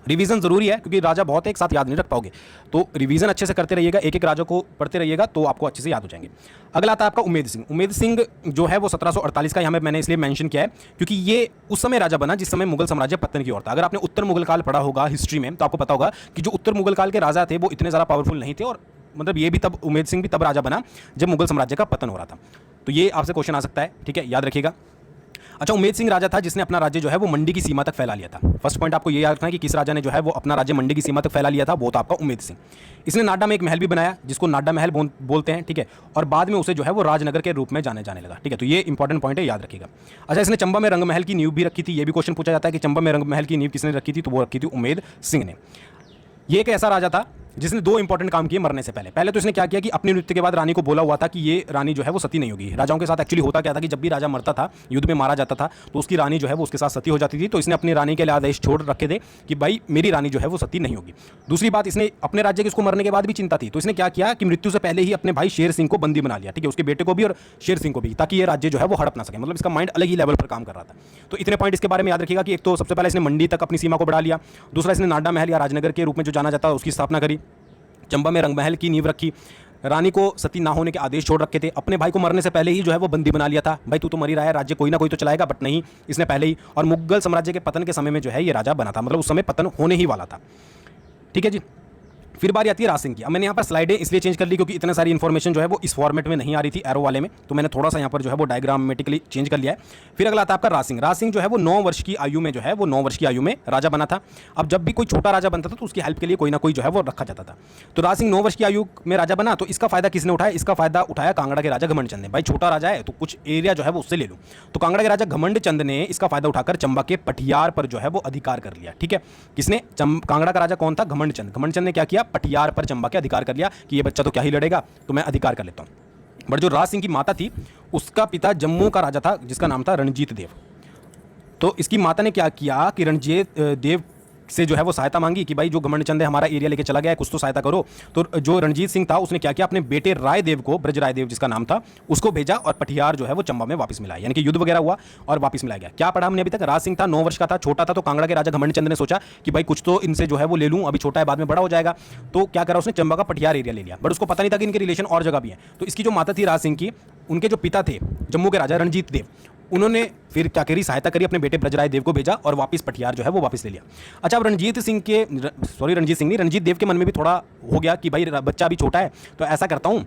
रिवीजन जरूरी है क्योंकि राजा बहुत है, एक साथ याद नहीं रख पाओगे, तो रिवीजन अच्छे से करते रहिएगा, एक एक राजा को पढ़ते रहिएगा तो आपको अच्छे से याद हो जाएंगे। अगला आता है आपका उमेद सिंह। उमेद सिंह जो है वो 1748 का यहाँ मैंने इसलिए मेंशन किया है क्योंकि ये उस समय राजा बना जिस समय मुगल साम्राज्य पतन की ओर था। अगर आपने उत्तर मुगल काल पढ़ा होगा हिस्ट्री में तो आपको पता होगा कि जो उत्तर मुगल काल के राजा थे वो इतने ज़्यादा पावरफुल नहीं थे, और मतलब ये भी तब उमेद सिंह भी तब राजा बना जब मुगल साम्राज्य का पतन हो रहा था। तो ये आपसे क्वेश्चन आ सकता है, ठीक है, याद रखिएगा। अच्छा, उमेद सिंह राजा था जिसने अपना राज्य जो है वो मंडी की सीमा तक फैला लिया था। फर्स्ट पॉइंट आपको ये याद रखना है कि किस राजा ने जो है वो अपना राज्य मंडी की सीमा तक फैला लिया था, वो था आपका उमेद सिंह। इसने नाडा में एक महल भी बनाया जिसको नाडा महल बोलते हैं, ठीक है, और बाद में उसे जो है वो राजनगर के रूप में जाने लगा, ठीक है। तो ये इंपॉर्टेंट पॉइंट है, याद रखिएगा। अच्छा, इसने चंबा में रंग महल की नींव भी रखी थी। ये भी क्वेश्चन पूछा जाता है कि चंबा में रंग महल की नींव किसने रखी थी, तो वो रखी थी उमेद सिंह ने। ये एक ऐसा राजा था जिसने दो इंपॉर्टेंट काम किए मरने से पहले तो इसने क्या किया कि अपनी मृत्यु के बाद रानी को बोला हुआ था कि ये रानी जो है वो सती नहीं होगी। राजाओं के साथ एक्चुअली होता क्या था कि जब भी राजा मरता था, युद्ध में मारा जाता था, तो उसकी रानी जो है वो उसके साथ सती हो जाती थी। तो इसने अपनी रानी के लिए आदेश छोड़ रखे थे कि भाई मेरी रानी जो है वो सती नहीं होगी। दूसरी बात, इसने अपने राज्य की उसको मरने के बाद भी चिंता थी, तो इसने क्या किया कि मृत्यु से पहले ही अपने भाई शेर सिंह को बंदी बना लिया, ठीक है, उसके बेटे को भी और शेर सिंह को भी, ताकि ये राज्य जो है वो हड़प ना सके। मतलब इसका माइंड अलग ही लेवल पर काम कर रहा था। तो इतने पॉइंट इसके बारे में याद रखिएगा कि एक तो सबसे पहले इसने मंडी तक अपनी सीमा को बढ़ा लिया, दूसरा इसने नाडा महल या राजनगर के रूप में जो जाना जाता है उसकी स्थापना करी, चंबा में रंग महल की नींव रखी, रानी को सती ना होने के आदेश छोड़ रखे थे, अपने भाई को मरने से पहले ही जो है वो बंदी बना लिया था, भाई तू तो मरी रहा है, राज्य कोई ना कोई तो चलाएगा, बट नहीं, इसने पहले ही, और मुगल साम्राज्य के पतन के समय में जो है ये राजा बना था, मतलब उस समय पतन होने ही वाला था, ठीक है जी। फिर बारी आती है राज सिंह की। अब मैंने यहाँ पर स्लाइडें इसलिए चेंज कर ली क्योंकि इतने सारी इन्फॉर्मेशन जो है वो इस फॉर्मेट में नहीं आ रही थी एरो वाले में, तो मैंने थोड़ा सा यहाँ पर जो है वो डायग्रामेटिकली चेंज कर लिया है। फिर अगला आता है आपका राज सिंह। राज सिंह जो है वो 9 वर्ष की आयु में जो है वो 9 वर्ष की आयु में राजा बना था। अब जब भी कोई छोटा राजा बनता था तो उसकी हेल्प के लिए कोई ना कोई जो है वो रखा जाता था। तो राज सिंह 9 वर्ष की आयु में राजा बना, तो इसका फायदा किसने उठाया? इसका फायदा उठाया कांगड़ा के राजा घमंड चंद ने। भाई छोटा राजा है तो कुछ एरिया जो है वो उससे ले लूँ, तो कांगड़ा के राजा घमंड चंद ने इसका फायदा उठाकर चंबा के पटियार पर जो है वो अधिकार कर लिया, ठीक है। किसने? कांगड़ा का राजा कौन था? घमंड चंद। घमंड चंद ने क्या किया? पटियार पर चंबा के अधिकार कर लिया कि ये बच्चा तो क्या ही लड़ेगा, तो मैं अधिकार कर लेता हूं। बट जो राज सिंह की माता थी उसका पिता जम्मू का राजा था जिसका नाम था रणजीत देव। तो इसकी माता ने क्या किया कि रणजीत देव से जो है वो सहायता मांगी कि भाई जो घमंड चंद है हमारा एरिया लेके चला गया है, कुछ तो सहायता करो। तो जो रणजीत सिंह था उसने क्या किया, अपने बेटे राय देव को, ब्रज राय देव जिसका नाम था, उसको भेजा और पटियार जो है वो चंबा में वापस मिलाया, यानी कि युद्ध वगैरह हुआ और वापस मिलाया गया। क्या पढ़ा हमने अभी तक? राज सिंह था, 9 वर्ष का था, छोटा था, तो कांगड़ा के राजा घमंड चंद ने सोचा कि भाई कुछ तो इनसे जो है वो ले लूं, अभी छोटा है बाद में बड़ा हो जाएगा। तो क्या करा उसने? चंबा का पटियार एरिया ले लिया, बट उसको पता नहीं था कि इनके रिलेशन और जगह भी है। तो इसकी जो माता थी राज सिंह की, उनके जो पिता थे जम्मू के राजा रणजीत देव, उन्होंने फिर क्या करी, सहायता करी, अपने बेटे ब्रजराय देव को भेजा और वापस पटियार जो है वो वापस ले लिया। अच्छा, अब रणजीत देव के मन में भी थोड़ा हो गया कि भाई बच्चा अभी छोटा है, तो ऐसा करता हूँ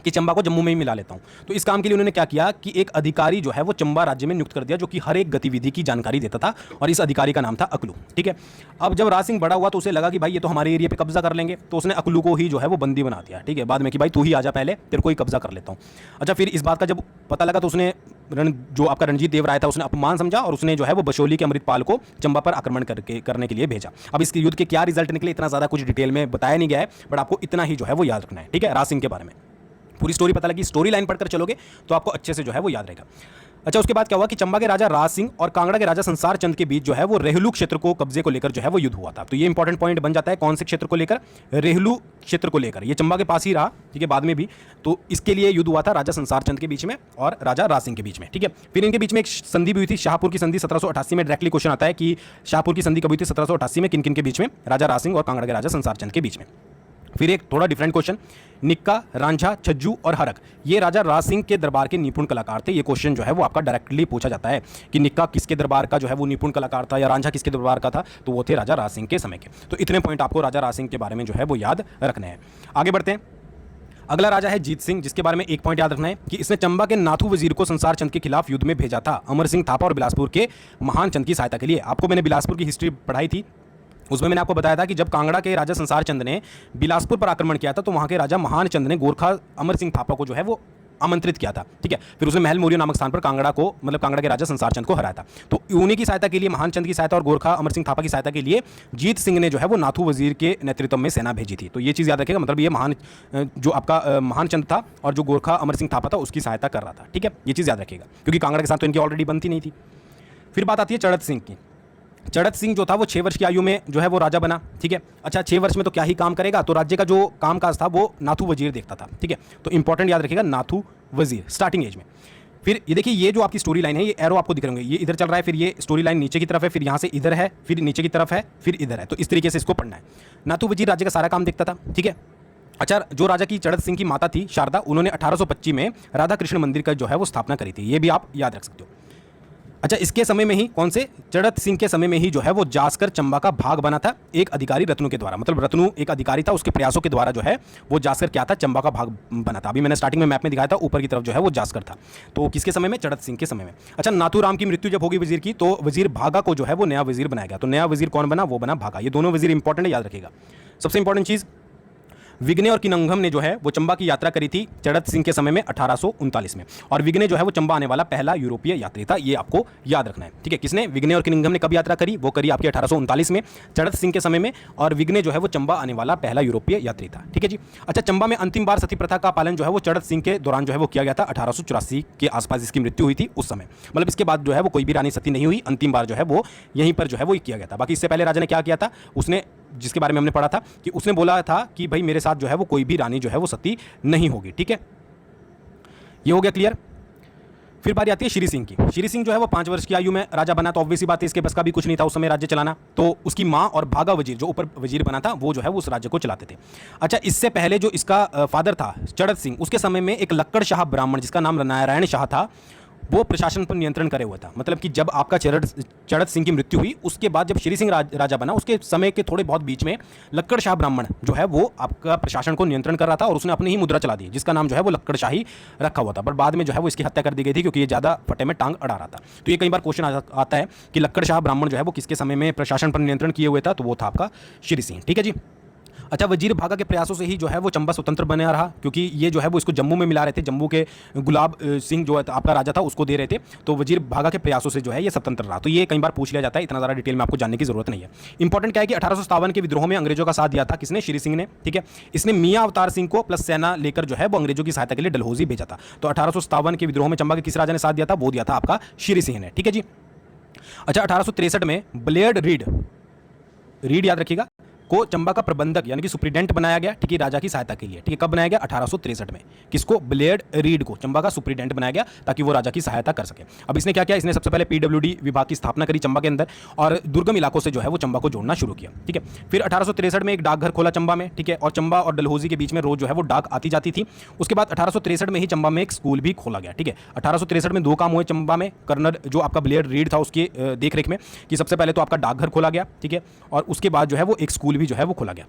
कि चंबा को जम्मू में ही मिला लेता हूं। तो इस काम के लिए उन्होंने क्या किया कि एक अधिकारी जो है वो चंबा राज्य में नियुक्त कर दिया, जो कि हर एक गतिविधि की जानकारी देता था, और इस अधिकारी का नाम था अकलू। ठीक है, अब जब राज सिंह बड़ा हुआ तो उसे लगा कि भाई ये तो हमारे एरिया पे कब्जा कर लेंगे, तो उसने अकलू को ही जो है वो बंदी बना दिया। ठीक है, बाद में कि भाई तू ही आजा, पहले तेरे को ही कब्जा कर लेता हूँ। अच्छा, फिर इस बात का जब पता लगा तो उसने जो आपका रणजीत देव राय था उसने अपमान समझा, और उसने जो है वो बशोली के अमृतपाल को चंबा पर आक्रमण करने के लिए भेजा। अब इस युद्ध के क्या रिजल्ट निकले इतना ज़्यादा कुछ डिटेल में बताया नहीं गया है, बट आपको इतना ही जो है वो याद रखना है। ठीक है, राज सिंह के बारे में पूरी स्टोरी पता लगी, स्टोरी लाइन पढ़कर चलोगे तो आपको अच्छे से जो है वो याद रहेगा। अच्छा, उसके बाद क्या हुआ कि चंबा के राजा राज सिंह और कांगड़ा के राजा संसार चंद के बीच जो है वो रेहलू क्षेत्र को कब्जे को लेकर जो है वो युद्ध हुआ था। तो ये इंपॉर्टेंट पॉइंट बन जाता है, कौन से क्षेत्र को लेकर? रेहलू क्षेत्र को लेकर। ये चंबा के पास ही रहा, ठीक है, बाद में भी। तो इसके लिए युद्ध हुआ था राजा संसार चंद के बीच में और राजा राज सिंह के बीच में। ठीक है, फिर इनके बीच में एक संधि भी हुई थी, शाहपुर की संधि 1788 में। डायरेक्टली क्वेश्चन आता है कि शाहपुर की संधि कब हुई थी 1788 में, किन किन के बीच में? राजा राज सिंह और कांगड़ा के राजा संसार चंद के बीच में। फिर एक थोड़ा डिफरेंट क्वेश्चन, निक्का, रांझा, छज्जू और हरक, ये राजा राज सिंह के दरबार के निपुण कलाकार थे। ये क्वेश्चन जो है वो आपका डायरेक्टली पूछा जाता है कि निक्का किसके दरबार का जो है वो निपुण कलाकार था, या रांझा किसके दरबार का था, तो वो थे राजा राज सिंह के समय के। तो इतने पॉइंट आपको राजा राज सिंह के बारे में जो है वो याद रखने हैं। आगे बढ़ते हैं। अगला राजा है जीत सिंह, जिसके बारे में एक पॉइंट याद रखना है कि इसने चंबा के नाथू वजीर को संसार चंद के खिलाफ युद्ध में भेजा था, अमर सिंह थापा और बिलासपुर के महान चंद की सहायता के लिए। आपको मैंने बिलासपुर की हिस्ट्री पढ़ाई थी, उसमें मैंने आपको बताया था कि जब कांगड़ा के राजा संसार चंद ने बिलासपुर पर आक्रमण किया था तो वहां के राजा महान चंद ने गोरखा अमर सिंह थापा को जो है वो आमंत्रित किया था। ठीक है, फिर उसने महल मोरियो नामक स्थान पर कांगड़ा को, मतलब कांगड़ा के राजा संसार चंद को हराया था। तो उन्हीं की सहायता के लिए, महान चंद की सहायता और गोरखा अमर सिंह थापा की सहायता के लिए जीत सिंह ने जो है वो नाथू वजीर के नेतृत्व में सेना भेजी थी। तो ये चीज़ याद रखिएगा, मतलब ये जो आपका महान चंद था और जो गोरखा अमर सिंह थापा था उसकी सहायता कर रहा था। ठीक है, ये चीज़ याद रखिएगा, क्योंकि कांगड़ा के साथ तो इनकी ऑलरेडी बनती नहीं थी। फिर बात आती है चड़त सिंह की। चड़त सिंह जो था वो 6 वर्ष की आयु में जो है वो राजा बना। ठीक है, अच्छा 6 वर्ष में तो क्या ही काम करेगा, तो राज्य का जो कामकाज था वो नाथू वजीर देखता था। ठीक है, तो इंपॉर्टेंट याद रखिएगा, नाथू वजीर स्टार्टिंग एज में। फिर ये देखिए, ये जो आपकी स्टोरी लाइन है, ये एरो आपको दिख रहे होंगे, ये इधर चल रहा है, फिर ये स्टोरी लाइन नीचे की तरफ है, फिर यहाँ से इधर है, फिर नीचे की तरफ है, फिर इधर है। तो इस तरीके से इसको पढ़ना है। नाथू वजीर राज्य का सारा काम देखता था। ठीक है, अच्छा, जो राजा की चड़त सिंह की माता थी शारदा, उन्होंने 1825 में राधा कृष्ण मंदिर का जो है वो स्थापना करी थी। ये भी आप याद रख सकते हो। अच्छा, इसके समय में ही, कौन से? चड़त सिंह के समय में ही जो है वो जासकर चंबा का भाग बना था एक अधिकारी रत्नू के द्वारा। मतलब रत्नू एक अधिकारी था, उसके प्रयासों के द्वारा जो है वो जासकर क्या था, चंबा का भाग बना था। अभी मैंने स्टार्टिंग में मैप में दिखाया था, ऊपर की तरफ जो है वो जासकर था। तो किसके समय में? चड़त सिंह के समय में। अच्छा, नाथूराम की मृत्यु जब होगी वजीर की, तो वजीर भागा को जो है वो नया वजीर बनाया गया। तो नया वजीर कौन बना? वो बना भागा। ये दोनों वजीर इंपॉर्टेंट है, याद रखिएगा। सबसे इंपॉर्टेंट चीज़, विग्ने और किनंगम ने जो है वो चंबा की यात्रा करी थी चड़त सिंह के समय में 1839 में, और विग्ने जो है वो चंबा आने वाला पहला यूरोपीय यात्री था। ये आपको याद रखना है। ठीक है, किसने? विग्ने और किनंगम ने कब यात्रा करी? वो करी आपकी 1839 में चड़त सिंह के समय में, और विग्ने जो है वो चंबा आने वाला पहला यूरोपीय यात्री था। ठीक है जी। अच्छा, चंबा में अंतिम बार सती प्रथा का पालन जो है वो चड़त सिंह के दौरान जो है वो किया गया था। 1884 के आसपास इसकी मृत्यु हुई थी उस समय। मतलब इसके बाद जो है वो कोई भी रानी सती नहीं हुई, अंतिम बार जो है वो यहीं पर जो है वो किया गया था। बाकी इससे पहले राजा ने क्या किया था, उसने, जिसके बारे में हमने पढ़ा था कि उसने बोला था कि भाई मेरे साथ जो है वो कोई भी रानी जो है वो सती नहीं होगी। ठीक है, ये हो गया क्लियर। फिर बारी आती है श्री सिंह की। श्री सिंह जो है वो 5 वर्ष की आयु में राजा बना। तो ऑब्वियसली बात है, इसके बस का भी कुछ नहीं था उस समय राज्य चलाना। तो उसकी माँ और भागा वजीर, जो ऊपर वजीर बना था, वो जो है वो उस राज्य को चलाते थे। अच्छा, इससे पहले जो इसका फादर था चड़त सिंह, उसके समय में एक लक्कड़ शाह ब्राह्मण जिसका नाम नारायण शाह था, वो प्रशासन पर नियंत्रण करे हुआ था। मतलब कि जब आपका चड़त सिंह की मृत्यु हुई, उसके बाद जब श्री सिंह राजा बना, उसके समय के थोड़े बहुत बीच में लक्कड़ शाह ब्राह्मण जो है वो आपका प्रशासन को नियंत्रण कर रहा था, और उसने अपनी ही मुद्रा चला दी जिसका नाम जो है वो लक्कड़ शाही रखा हुआ था। पर बाद में जो है वो इसकी हत्या कर दी गई थी, क्योंकि ये ज़्यादा फटे में टांग अड़ा रहा था। तो ये कई बार क्वेश्चन आता है कि लक्कड़ शाह ब्राह्मण जो है वो किसके समय में प्रशासन पर नियंत्रण किए हुए था, तो वो था आपका श्री सिंह। ठीक है जी। अच्छा, वजीर भागा के प्रयासों से ही जो है वो चंबा स्वतंत्र बना रहा, क्योंकि ये जो है वो इसको जम्मू में मिला रहे थे। जम्मू के गुलाब सिंह जो आपका राजा था उसको दे रहे थे। तो वजीर भागा के प्रयासों से जो है ये स्वतंत्र रहा। तो ये कई बार पूछ लिया जाता है, इतना ज़्यादा डिटेल में आपको जानने की जरूरत नहीं है। इंपॉर्टेंट क्या है कि 1857 के विद्रोह में अंग्रेजों का साथ दिया था किसने? श्री सिंह ने। ठीक है, इसने मियाँ अवतार सिंह को प्लस सेना लेकर जो है वो अंग्रेजों की सहायता के लिए डलहौजी भेजा था। तो 1857 के विद्रोह में चंबा के किस राजा ने साथ दिया था? वो दिया था आपका श्री सिंह ने। ठीक है जी। अच्छा, 1863 में ब्लेड रीड याद रखिएगा, को चंबा का प्रबंधक यानी कि सुप्रीडेंट बनाया गया। ठीक है, राजा की सहायता के लिए। ठीक है, कब बनाया गया? 1863 में। किसको? ब्लेड रीड को चंबा का सुप्रीडेंट बनाया गया ताकि वो राजा की सहायता कर सके। अब इसने क्या किया? इसने सबसे पहले पीडब्ल्यूडी विभाग की स्थापना करी चंबा के अंदर, और दुर्गम इलाकों से जो है वो चंबा को जोड़ना शुरू किया। ठीक है, फिर 1863 में एक डाकघर खोला चंबा में। ठीक है, और चंबा और डलहौजी के बीच में रोज जो है वो डाक आती जाती थी। उसके बाद 1863 में ही चंबा में एक स्कूल भी खोला गया। ठीक है, 1863 में 2 काम हुए चंबा में, कर्नल जो आपका ब्लेड रीड था उसकी देखरेख में, कि सबसे पहले तो आपका डाकघर खोला गया। ठीक है, और उसके बाद जो है वो एक स्कूल भी जो है वो खोला गया।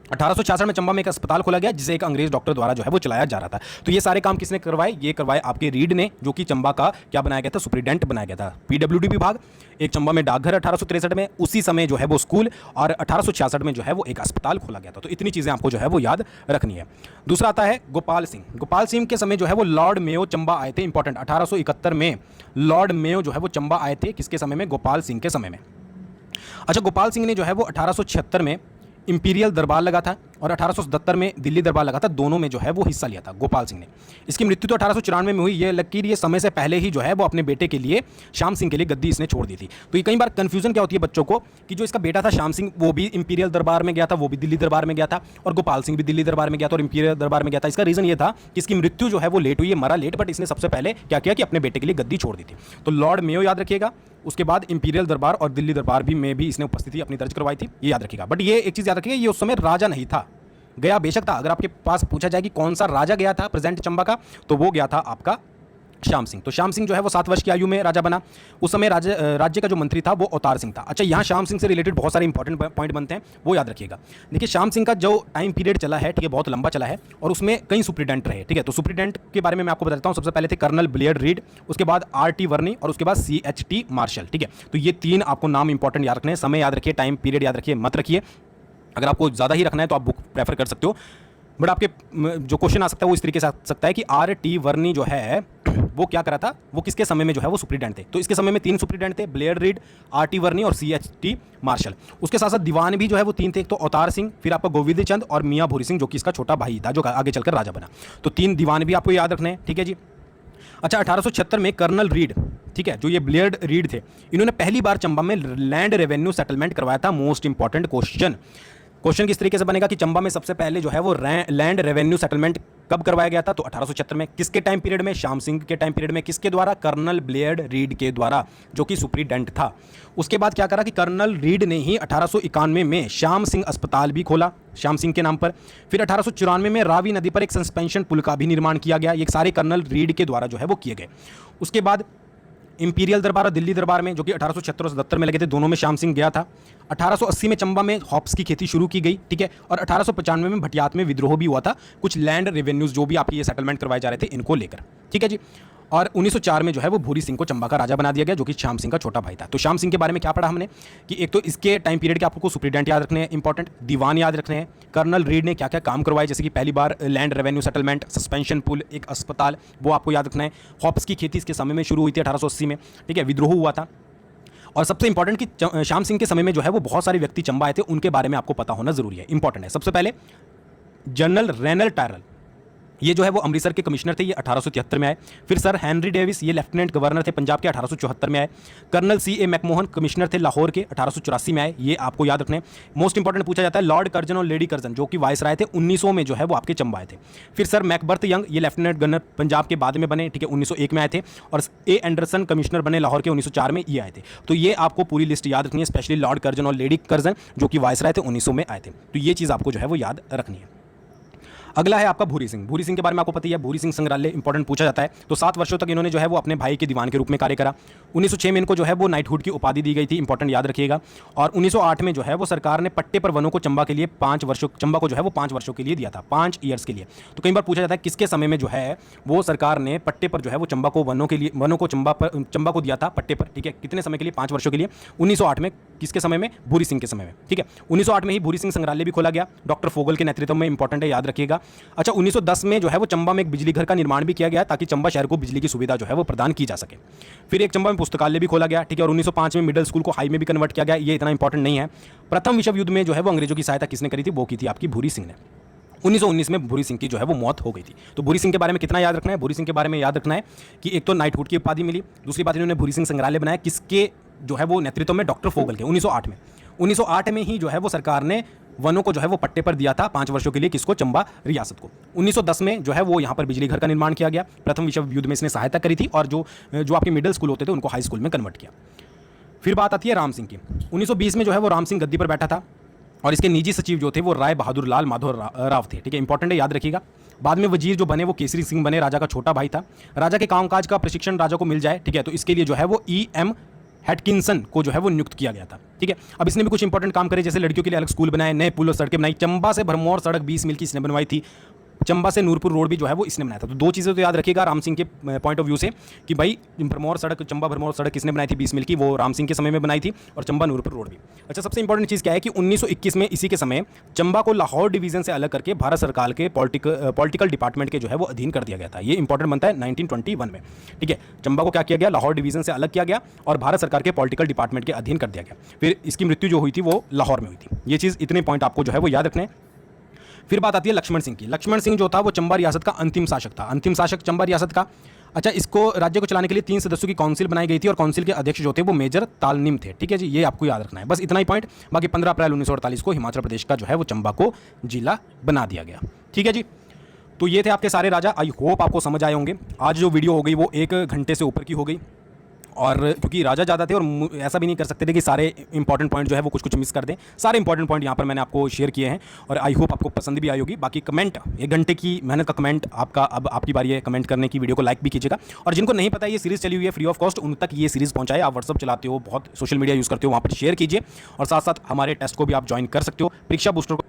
1866 में चंबा में एक अस्पताल खोला गया जिसे एक अंग्रेज डॉक्टर द्वारा जो है वो चलाया जा रहा था। तो ये सारे काम किसने करवाए? ये करवाए आपके रीड ने, जो कि चंबा का क्या बनाया गया था? सुप्रीडेंट बनाया गया था। पीडब्ल्यूडी विभाग, एक चंबा में डाकघर 1863 में, उसी समय जो है वो स्कूल, और 1866 में जो है वो एक अस्पताल खोला गया था। तो इतनी चीज़ें आपको जो है वो याद रखनी है। दूसरा आता है गोपाल सिंह। गोपाल सिंह के समय जो है वो लॉर्ड मेयो चंबा आए थे। इंपॉर्टेंट, 1871 में लॉर्ड मेयो जो है वो चंबा आए थे। किसके समय में? गोपाल सिंह के समय में। अच्छा, गोपाल सिंह ने जो है वो 1876 में इंपीरियल दरबार लगा था और 1877 में दिल्ली दरबार लगा था। दोनों में जो है वो हिस्सा लिया था गोपाल सिंह ने। इसकी मृत्यु तो 1894 में हुई। ये लकीर ये समय से पहले ही जो है वो अपने बेटे के लिए, श्याम सिंह के लिए, गद्दी इसने छोड़ दी थी। तो ये कई बार कंफ्यूजन क्या होती है बच्चों को कि जो इसका बेटा था श्याम सिंह, वो भी इंपीरियल दरबार में गया था, वो भी दिल्ली दरबार में गया था, और गोपाल सिंह भी दिल्ली दरबार में गया था और इंपीरियल दरबार में गया था। इसका रीजन ये था कि इसकी मृत्यु जो है वो लेट हुई है, मरा लेट, बट इसने सबसे पहले क्या किया कि अपने बेटे के लिए गद्दी छोड़ दी थी। तो लॉर्ड मेयो याद रखिएगा, उसके बाद इंपीरियल दरबार और दिल्ली दरबार भी में भी इसने उपस्थिति अपनी दर्ज करवाई थी, ये याद रखिएगा। बट ये एक चीज़ याद रखिएगा, ये उस समय राजा नहीं था, गया बेशक था। अगर आपके पास पूछा जाए कि कौन सा राजा गया था प्रेजेंट चंबा का, तो वो गया था आपका श्याम सिंह। तो श्याम सिंह जो है वो 7 वर्ष की आयु में राजा बना। उस समय राज्य का जो मंत्री था वो अवतार सिंह था। अच्छा, यहाँ श्याम सिंह से रिलेटेड बहुत सारे इंपॉर्टेंट पॉइंट बनते हैं, वो याद रखिएगा। देखिए, श्याम सिंह का जो टाइम पीरियड चला है, ठीक है, बहुत लंबा चला है, और उसमें कई सुप्रीडेंट रहे, ठीक है। तो सुप्रीडेंट के बारे में मैं आपको बताता हूँ। सबसे पहले थे कर्नल ब्लेयड रीड, उसके बाद R.T. वर्नी, और उसके बाद C.H.T. मार्शल, ठीक है। तो ये 3 आपको नाम इंपॉर्टेंट याद रखने हैं। समय याद रखिए, टाइम पीरियड याद रखिए, मत रखिए। अगर आपको ज़्यादा ही रखना है तो आप बुक प्रेफर कर सकते हो, बट आपके जो क्वेश्चन आ सकता है वो इस तरीके से आ सकता है कि R.T. वर्नी जो है वो क्या करा था, वो किसके समय में जो है वो सुप्रीडेंट थे। तो इसके समय में 3 सुप्रीडेंट थे, ब्लेयड रीड, R.T. वर्नी और C.H.T. मार्शल। उसके साथ साथ दीवान भी जो है वो 3 थे, एक तो अवतार सिंह, फिर आपका गोविंद चंद और मियाँ भूरी सिंह, जो कि इसका छोटा भाई था, जो आगे चलकर राजा बना। तो 3 दीवान भी आपको याद रखने हैं, ठीक है जी। अच्छा, 1876 में कर्नल रीड, ठीक है, जो ये ब्लेयड रीड थे, इन्होंने पहली बार चंबा में लैंड रेवेन्यू सेटलमेंट करवाया था। मोस्ट इंपॉर्टेंट क्वेश्चन किस तरीके से बनेगा कि चंबा में सबसे पहले जो है वो लैंड रेवेन्यू सेटलमेंट कब करवाया गया था? तो 1876 में। किसके टाइम पीरियड में? श्याम सिंह के टाइम पीरियड में। किसके द्वारा? कर्नल ब्लेयड रीड के द्वारा, जो कि सुप्रीडेंट था। उसके बाद क्या करा कि कर्नल रीड ने ही 1891 में श्याम सिंह अस्पताल भी खोला, श्याम सिंह के नाम पर। फिर 1894 में रावी नदी पर एक सस्पेंशन पुल का भी निर्माण किया गया। ये सारे कर्नल रीड के द्वारा जो है वो किए गए। उसके बाद इंपीरियल दरबार और दिल्ली दरबार में, जो कि 1876 और 77 में लगे थे, दोनों में श्याम सिंह गया था। 1880 में चंबा में हॉप्स की खेती शुरू की गई, ठीक है, और 1895 में भटियात में विद्रोह भी हुआ था, कुछ लैंड रेवेन्यूज जो भी आपके ये सेटलमेंट करवाए जा रहे थे इनको लेकर, ठीक है जी। और 1904 में जो है वो भूरी सिंह को चंबा का राजा बना दिया गया, जो कि श्याम सिंह का छोटा भाई था। तो श्याम सिंह के बारे में क्या पढ़ा हमने कि एक तो इसके टाइम पीरियड के आपको सुप्रीडेंट याद रखने हैं, इंपॉर्टेंट, दीवान याद रखने हैं, कर्नल रीड ने क्या क्या काम करवाए, जैसे कि पहली बार लैंड रेवेन्यू सेटलमेंट, सस्पेंशन पुल, एक अस्पताल, वो आपको याद रखना है। हॉप्स की खेती इसके समय में शुरू हुई थी 1880 में, ठीक है, विद्रोह हुआ था। और सबसे इंपॉर्टेंट कि श्याम सिंह के समय में जो है वो बहुत सारे व्यक्ति चंबा आए थे, उनके बारे में आपको पता होना जरूरी है, इंपॉर्टेंट है। सबसे पहले जनरल रेनल टायरल, ये जो है वो अमृतसर के कमिश्नर थे, ये 1873 में आए। फिर सर हेनरी डेविस, ये लेफ्टिनेंट गवर्नर थे पंजाब के, 1874 में आए। Colonel C.A. मैकमोहन, कमिश्नर थे लाहौर के, 1884 में आए, ये आपको याद रखने। मोस्ट इंपॉर्टेंट पूछा जाता है लॉर्ड कर्जन और लेडी कर्जन, जो कि वायसराय थे, 1900 में जो है वो आपके चंबा आए थे। फिर सर मैकबर्थ यंग, ये लेफ्टिनेंट गवर्नर पंजाब के बाद में बने, ठीक है, 1901 में आए थे। और A. एंडरसन कमिश्नर बने लाहौर के, 1904 में ये आए थे। तो ये आपको पूरी लिस्ट याद रखनी है, स्पेशली लॉर्ड कर्जन और लेडी कर्जन, जो कि वायसराय थे, 1900 में आए थे। तो ये चीज़ आपको जो है वो याद रखनी है। अगला है आपका भूरी सिंह। भूरी सिंह के बारे में आपको पता ही है, भूरी सिंह संग्रहालय इंपॉर्टेंट पूछा जाता है। तो 7 वर्षों तक इन्होंने जो है वो अपने भाई के दीवान के रूप में कार्य करा। 1906 में इनको जो है वो नाइटहुड की उपाधि दी गई थी, इंपॉर्टेंट याद रखिएगा। और 1908 में जो है वो सरकार ने पट्टे पर वनों को चंबा के लिए 5 वर्षों, चंबा को जो है वो 5 वर्षों के लिए दिया था, 5 ईयर्स के लिए। तो कई बार पूछा जाता है किसके समय में जो है वो सरकार ने पट्टे पर जो है वो चंबा को वनों के लिए, वनों को चंबा को दिया था पट्टे पर, ठीक है, कितने समय के लिए? 5 वर्षों के लिए। 1908 में, किसके समय में? भूरी सिंह के समय में, ठीक है। 1908 में ही भूरी सिंह संग्रहालय भी खोला गया, डॉक्टर फोगल के नेतृत्व में, इंपॉर्टेंट है, याद रखिएगा। अच्छा, 1910 में जो है वो चंबा में एक बिजली घर का निर्माण भी किया गया, ताकि चंबा शहर को बिजली की सुविधा जो है वो प्रदान की जा सके। फिर एक चंबा में पुस्तकालय भी खोला गया, ठीक है, और 1905 में मिडिल स्कूल को हाई में भी कन्वर्ट किया गया, ये इतना इंपॉर्टेंट नहीं है। प्रथम विश्व युद्ध में जो है वो अंग्रेजों की सहायता किसने करी थी? वो की थी आपकी भूरी सिंह ने। 1919 में भूरी सिंह की जो है वो मौत हो गई थी। तो भूरी सिंह के बारे में कितना याद रखना है? भूरी सिंह के बारे में याद रखना है कि एक तो नाइटहुड की उपाधि मिली, दूसरी बात इन्होंने भूरी सिंह संग्रहालय बनाया, किसके जो है वो नेतृत्व में? डॉक्टर फोगल के, 1908 में। 1908 में ही जो है वो सरकार ने वनों को जो है वो पट्टे पर दिया था 5 वर्षों के लिए, किसको? चंबा रियासत को। 1910 में जो है वो यहाँ पर बिजली घर का निर्माण किया गया, प्रथम विश्व युद्ध में इसने सहायता करी थी, और जो आपके मिडिल स्कूल होते थे उनको हाई स्कूल में कन्वर्ट किया। फिर बात आती है राम सिंह की। 1920 में जो है वो राम सिंह गद्दी पर बैठा था, और इसके निजी सचिव जो थे वो राय बहादुर लाल माधव राव थे, ठीक है, इंपॉर्टेंट है, याद रखिएगा। बाद में वजीर जो बने वो केसरी सिंह बने, राजा का छोटा भाई था। राजा के कामकाज का प्रशिक्षण राजा को मिल जाए, ठीक है, तो इसके लिए जो है वो E.M. हैटकिंसन को जो है वो नियुक्त किया गया था। ठीक है, अब इसने भी कुछ इंपॉर्टेंट काम करे, जैसे लड़कियों के लिए अलग स्कूल बनाए, नए पुल और सड़कें बनाई। चंबा से भरमौर सड़क 20 मील की इसने बनवाई थी। चंबा से नूरपुर रोड भी जो है वो इसने बनाया था। तो दो चीज़ें तो याद रखिएगा राम सिंह के पॉइंट ऑफ व्यू से कि भाई भरमौर सड़क, चंबा भरमौर सड़क किसने बनाई थी 20 मील की, वो राम सिंह के समय में बनाई थी, और चंबा नूरपुर रोड भी। अच्छा, सबसे इंपॉर्टेंट चीज़ क्या है कि 1921 में इसी के समय चंबा को लाहौर डिवीजन से अलग करके भारत सरकार के पॉलिटिकल डिपार्टमेंट के जो है वो अधीन कर दिया गया था। ये इंपॉर्टेंट बनता है 1921 में। ठीक है, चंबा को क्या किया गया, लाहौर डिवीजन से अलग किया गया और भारत सरकार के पॉलिटिकल डिपार्टमेंट के अधीन कर दिया गया। फिर इसकी मृत्यु जो हुई थी वो लाहौर में हुई थी। ये चीज़, इतने पॉइंट आपको जो है वो याद रखने हैं। फिर बात आती है लक्ष्मण सिंह की। लक्ष्मण सिंह जो था वो चंबा रियासत का अंतिम शासक था, अंतिम शासक चंबा रियासत का। अच्छा, इसको राज्य को चलाने के लिए 3 सदस्यों की काउंसिल बनाई गई थी और काउंसिल के अध्यक्ष जो थे वो मेजर तालनिम थे। ठीक है जी, ये आपको याद रखना है, बस इतना ही पॉइंट। बाकी 15 अप्रैल 1948 को हिमाचल प्रदेश का जो है वो चंबा को जिला बना दिया गया। ठीक है जी, तो ये थे आपके सारे राजा। आई होप आपको समझ आए होंगे। आज जो वीडियो हो गई वो 1 घंटे से ऊपर की हो गई, और क्योंकि राजा ज़्यादा थे और ऐसा भी नहीं कर सकते थे कि सारे इंपॉर्टेंट पॉइंट जो है वो कुछ कुछ मिस कर दें। सारे इंपॉर्टेंट पॉइंट यहाँ पर मैंने आपको शेयर किए हैं और आई होप आपको पसंद भी आई होगी। बाकी कमेंट, 1 घंटे की मेहनत का कमेंट आपका, अब आपकी बारी है कमेंट करने की। वीडियो को लाइक भी कीजिएगा, और जिनको नहीं पता ये सीरीज़ चली हुई है फ्री ऑफ कॉस्ट, उन तक ये सीरीज़ पहुँचाए। आप व्हाट्सअप चलाते हो, बहुत सोशल मीडिया यूज़ करते हो, वहाँ पर शेयर कीजिए, और साथ साथ हमारे टेस्ट को भी आप ज्वाइन कर सकते हो, परीक्षा बूस्टर को।